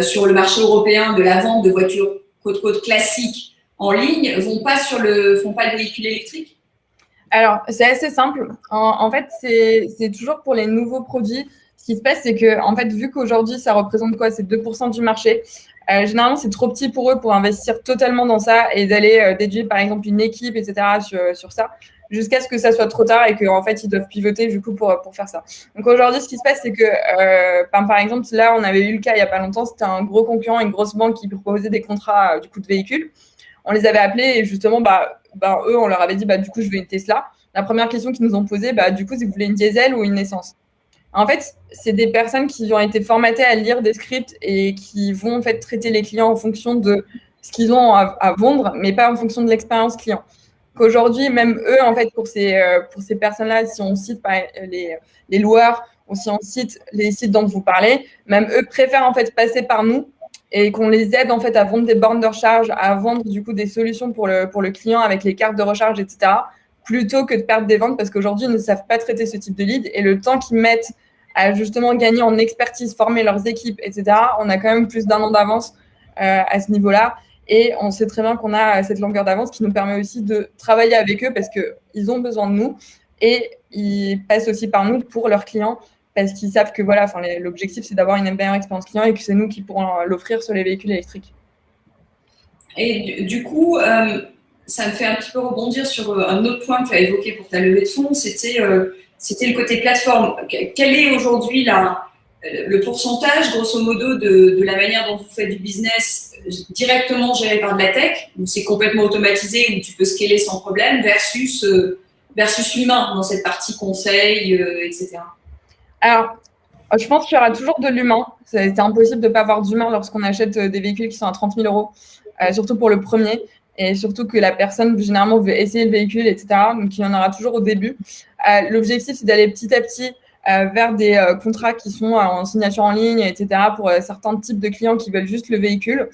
sur le marché européen de la vente de voitures côte-côte classiques en ligne font pas le véhicule électrique?
Alors, c'est assez simple. En fait, c'est toujours pour les nouveaux produits. Ce qui se passe, c'est que, en fait, vu qu'aujourd'hui, ça représente quoi? C'est 2% du marché. Généralement, c'est trop petit pour eux pour investir totalement dans ça et d'aller déduire, par exemple, une équipe, etc. sur ça, jusqu'à ce que ça soit trop tard et qu'en fait, ils doivent pivoter du coup pour faire ça. Donc aujourd'hui, ce qui se passe, c'est que, par exemple, là, on avait eu le cas il n'y a pas longtemps, c'était un gros concurrent, une grosse banque qui proposait des contrats du coup de véhicules. On les avait appelés et justement, eux, on leur avait dit, du coup, je veux une Tesla. La première question qu'ils nous ont posée, du coup, c'est vous voulez une diesel ou une essence? En fait, c'est des personnes qui ont été formatées à lire des scripts et qui vont en fait traiter les clients en fonction de ce qu'ils ont à vendre, mais pas en fonction de l'expérience client. Qu'aujourd'hui, même eux, en fait, pour ces personnes-là, si on cite les loueurs ou si on cite les sites dont vous parlez, même eux préfèrent en fait passer par nous et qu'on les aide en fait à vendre des bornes de recharge, à vendre du coup des solutions pour le client avec les cartes de recharge, etc., plutôt que de perdre des ventes parce qu'aujourd'hui, ils ne savent pas traiter ce type de lead et le temps qu'ils mettent à justement gagner en expertise, former leurs équipes, etc., on a quand même plus d'1 an d'avance à ce niveau-là. Et on sait très bien qu'on a cette longueur d'avance qui nous permet aussi de travailler avec eux parce qu'ils ont besoin de nous et ils passent aussi par nous pour leurs clients parce qu'ils savent que l'objectif, c'est d'avoir une meilleure expérience client et que c'est nous qui pourrons l'offrir sur les véhicules électriques.
Et du coup, ça me fait un petit peu rebondir sur un autre point que tu as évoqué pour ta levée de fonds, c'était le côté plateforme. Quel est aujourd'hui le pourcentage, grosso modo, de la manière dont vous faites du business directement géré par de la tech, où c'est complètement automatisé, où tu peux scaler sans problème, versus l'humain dans cette partie conseil, etc.
Alors, je pense qu'il y aura toujours de l'humain. C'est impossible de ne pas avoir d'humain lorsqu'on achète des véhicules qui sont à 30 000 €, surtout pour le premier. Et surtout que la personne, généralement, veut essayer le véhicule, etc. Donc, il y en aura toujours au début. L'objectif, c'est d'aller petit à petit vers des contrats qui sont en signature en ligne, etc. pour certains types de clients qui veulent juste le véhicule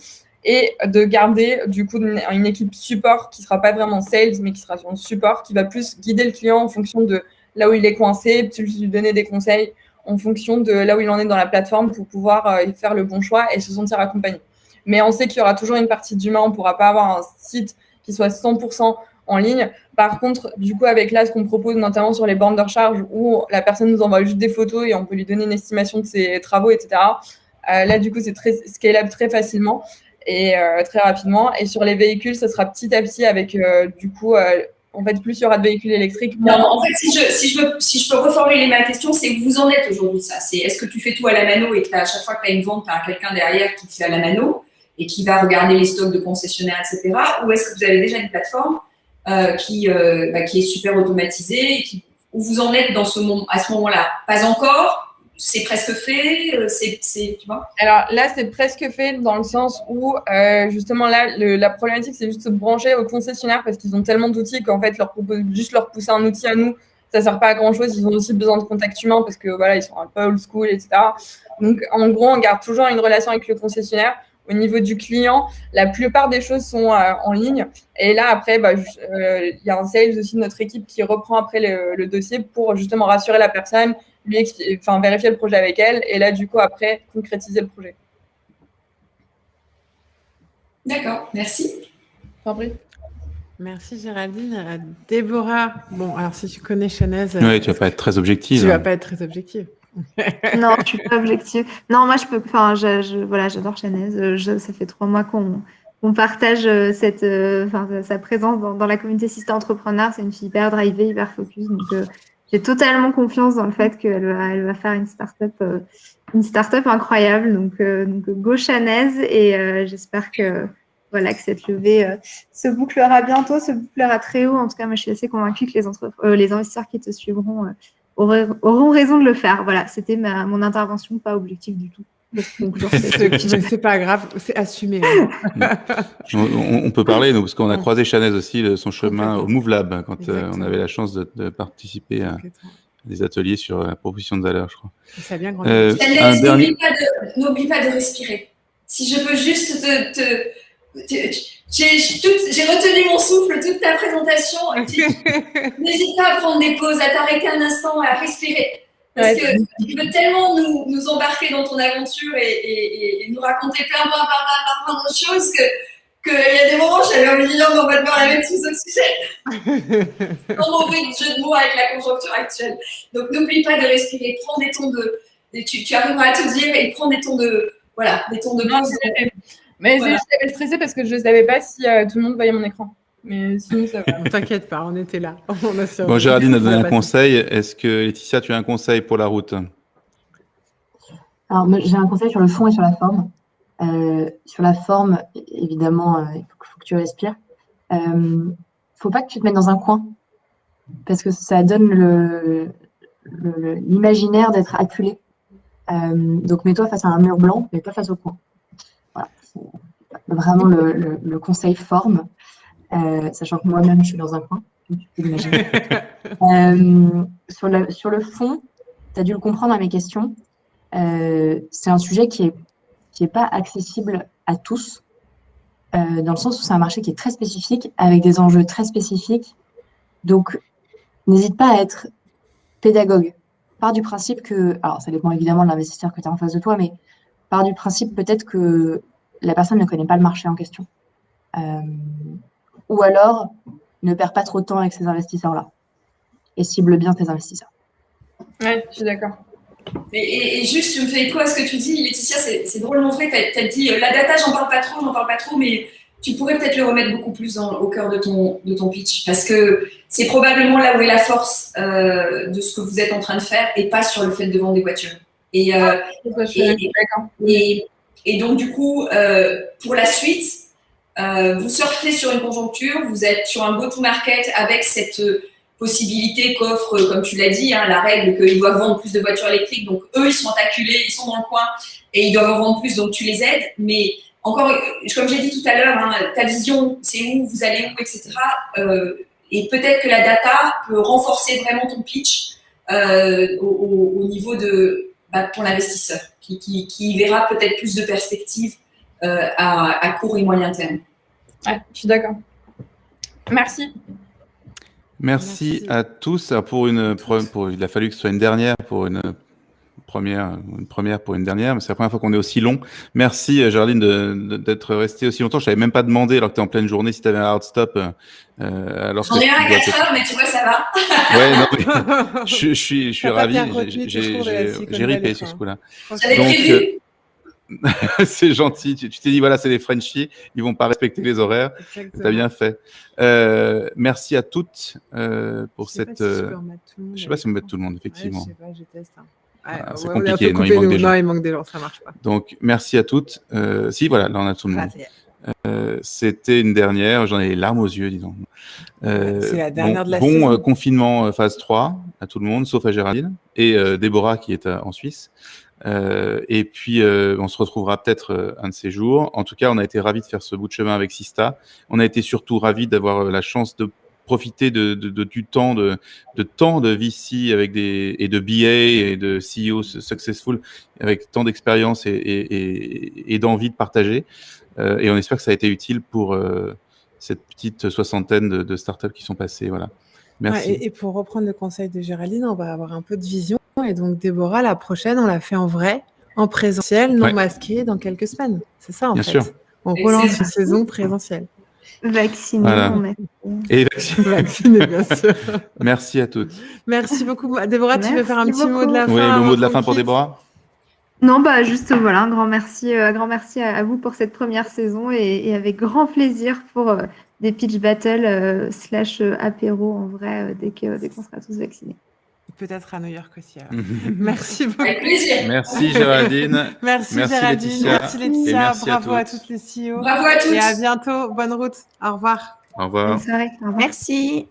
et de garder, du coup, une équipe support qui ne sera pas vraiment sales, mais qui sera sur le support, qui va plus guider le client en fonction de là où il est coincé, plus lui donner des conseils en fonction de là où il en est dans la plateforme pour pouvoir faire le bon choix et se sentir accompagné. Mais on sait qu'il y aura toujours une partie d'humain. On ne pourra pas avoir un site qui soit 100% en ligne. Par contre, du coup, avec là, ce qu'on propose notamment sur les bornes de recharge où la personne nous envoie juste des photos et on peut lui donner une estimation de ses travaux, etc. Là, du coup, c'est très scalable très facilement et très rapidement. Et sur les véhicules, ça sera petit à petit avec, du coup, en fait, plus il y aura de véhicules électriques.
Non, en fait, si je peux reformuler ma question, c'est où vous en êtes aujourd'hui, ça. C'est est-ce que tu fais tout à la mano et que à chaque fois que tu as une vente, tu as quelqu'un derrière qui fait à la mano et qui va regarder les stocks de concessionnaires, etc. Ou est-ce que vous avez déjà une plateforme qui est super automatisée et où vous en êtes à ce moment-là? Pas encore. C'est presque fait, tu vois?
Alors là, c'est presque fait dans le sens où, justement, là, la problématique, c'est juste de se brancher aux concessionnaires parce qu'ils ont tellement d'outils qu'en fait, leur pousser un outil à nous, ça ne sert pas à grand-chose. Ils ont aussi besoin de contact humain parce que, voilà, ils sont un peu old school, etc. Donc, en gros, on garde toujours une relation avec le concessionnaire. Au niveau du client, la plupart des choses sont en ligne. Et là, après, il y a un sales aussi de notre équipe qui reprend après le dossier pour justement rassurer la personne, vérifier le projet avec elle et là, du coup, après, concrétiser le projet.
D'accord, merci.
Fabrice.
Merci Géraldine. Déborah, bon, alors si tu connais Chanez…
Oui, tu ne vas pas être très objective.
Tu ne vas pas être très objective.
Non, je suis pas objective. Non, moi, j'adore Chanez. Ça fait 3 mois qu'on partage sa présence dans la communauté Sista Entrepreneur. C'est une fille hyper drivée, hyper focus. Donc, j'ai totalement confiance dans le fait qu'elle va faire une start-up incroyable. Donc go Chanez et j'espère que cette levée se bouclera bientôt, se bouclera très haut. En tout cas, moi, je suis assez convaincue que les investisseurs qui te suivront auront raison de le faire. Voilà, c'était mon intervention, pas objectif du tout.
C'est pas grave, c'est assumé.
On peut parler, parce qu'on a croisé Chanez aussi, son chemin au Move Lab, quand on avait la chance de participer à des ateliers sur la proposition de valeur, je crois.
Ça a bien grandi.
N'oublie pas de respirer. Si je peux juste j'ai retenu mon souffle toute ta présentation. N'hésite pas à prendre des pauses, à t'arrêter un instant, à respirer. Parce que tu veux tellement nous embarquer dans ton aventure et nous raconter plein de choses qu'il y a des moments où j'avais envie de dire, on va devoir la mettre sous ce sujet. Sans mauvais jeu de mots avec la conjoncture actuelle. Donc, n'oublie pas de respirer. Prends des tons de... Tu arriveras à te dire et prends des tons de... Voilà, des tons de pause.
Mais voilà. J'étais stressée parce que je ne savais pas si tout le monde voyait mon écran. Mais sinon, ça va.
T'inquiète pas, on était là.
Bon, Géraldine a donné un conseil. Est-ce que, Laetitia, tu as un conseil pour la route?
Alors, j'ai un conseil sur le fond et sur la forme. Sur la forme, évidemment, il faut que tu respires. Faut pas que tu te mettes dans un coin, parce que ça donne l'imaginaire d'être acculé. Donc, mets-toi face à un mur blanc, mais pas face au coin. Voilà. C'est vraiment le conseil forme, sachant que moi-même, je suis dans un coin. Tu peux l'imaginer. Sur le fond, tu as dû le comprendre à mes questions. C'est un sujet qui est pas accessible à tous, dans le sens où c'est un marché qui est très spécifique, avec des enjeux très spécifiques. Donc, n'hésite pas à être pédagogue. Pars du principe que, alors ça dépend évidemment de l'investisseur que tu as en face de toi, mais pars du principe peut-être que la personne ne connaît pas le marché en question. Ou alors, ne perds pas trop de temps avec ces investisseurs-là. Et cible bien tes investisseurs.
Ouais, je suis d'accord.
Et juste, tu me fais écho à ce que tu dis, Laetitia, c'est drôlement vrai. Tu as dit, la data, j'en parle pas trop, mais tu pourrais peut-être le remettre beaucoup plus au cœur de ton pitch, parce que c'est probablement là où est la force de ce que vous êtes en train de faire, et pas sur le fait de vendre des voitures. Et donc, du coup, pour la suite, vous surfez sur une conjoncture, vous êtes sur un go-to-market avec cette possibilité qu'offre, comme tu l'as dit, la règle qu'ils doivent vendre plus de voitures électriques. Donc, eux, ils sont acculés, ils sont dans le coin et ils doivent en vendre plus, donc tu les aides. Mais encore, comme j'ai dit tout à l'heure, ta vision, c'est où, vous allez où, etc. Et peut-être que la data peut renforcer vraiment ton pitch au niveau pour l'investisseur, qui verra peut-être plus de perspectives à court et moyen terme.
Ouais, je suis d'accord. Merci.
Merci à tous. Il a fallu que ce soit une dernière pour une première pour une dernière, mais c'est la première fois qu'on est aussi long. Merci Géraldine d'être restée aussi longtemps. Je t'avais même pas demandé, alors que tu es en pleine journée, si tu avais un hard stop.
J'en ai un à 4 heures, mais tu vois, ça va.
Ouais, non, mais je suis ravi. J'ai ripé sur ce coup-là.
J'avais prévu.
C'est gentil. Tu t'es dit, voilà, c'est les Frenchies, ils vont pas respecter les horaires. Tu as bien fait. Merci à toutes pour cette. Je sais pas si on met tout le monde, effectivement.
Ouais, je sais pas, je teste.
C'est compliqué. Non,
il manque des gens, ça marche pas.
Donc, merci à toutes. Si, voilà, là, on a tout le monde. C'était une dernière. J'en ai les larmes aux yeux, disons.
C'est la dernière de la saison.
Bon confinement phase 3 à tout le monde, sauf à Géraldine et Déborah qui est en Suisse. Et puis, on se retrouvera peut-être un de ces jours. En tout cas, on a été ravis de faire ce bout de chemin avec Sista. On a été surtout ravis d'avoir la chance de profiter du temps de VC avec et de BA et de CEO successful avec tant d'expérience et d'envie de partager. Et on espère que ça a été utile pour cette petite soixantaine de startups qui sont passées. Voilà. Merci.
Ouais, et pour reprendre le conseil de Géraldine, on va avoir un peu de vision. Et donc, Déborah, la prochaine, on l'a fait en vrai, en présentiel, non masqué, dans quelques semaines. C'est ça, en fait.
Bien sûr.
On relance une saison présentielle.
Vacciné.
Voilà. Et
vacciné, bien sûr.
Merci à toutes.
Merci beaucoup. Déborah, tu veux faire un petit mot de la fin?
Oui, le mot de la fin pour Déborah.
Non, juste voilà, un grand merci à vous pour cette première saison et avec grand plaisir pour des pitch battles / apéro en vrai dès qu'on sera tous vaccinés.
Peut-être à New York aussi. Alors. Merci beaucoup.
Avec plaisir.
Merci Géraldine.
Merci Géraldine. Merci Laetitia.
Merci
bravo à toutes les CEO.
Bravo à tous.
Et à bientôt. Bonne route. Au revoir.
Au revoir.
Bonne soirée. Au revoir.
Merci.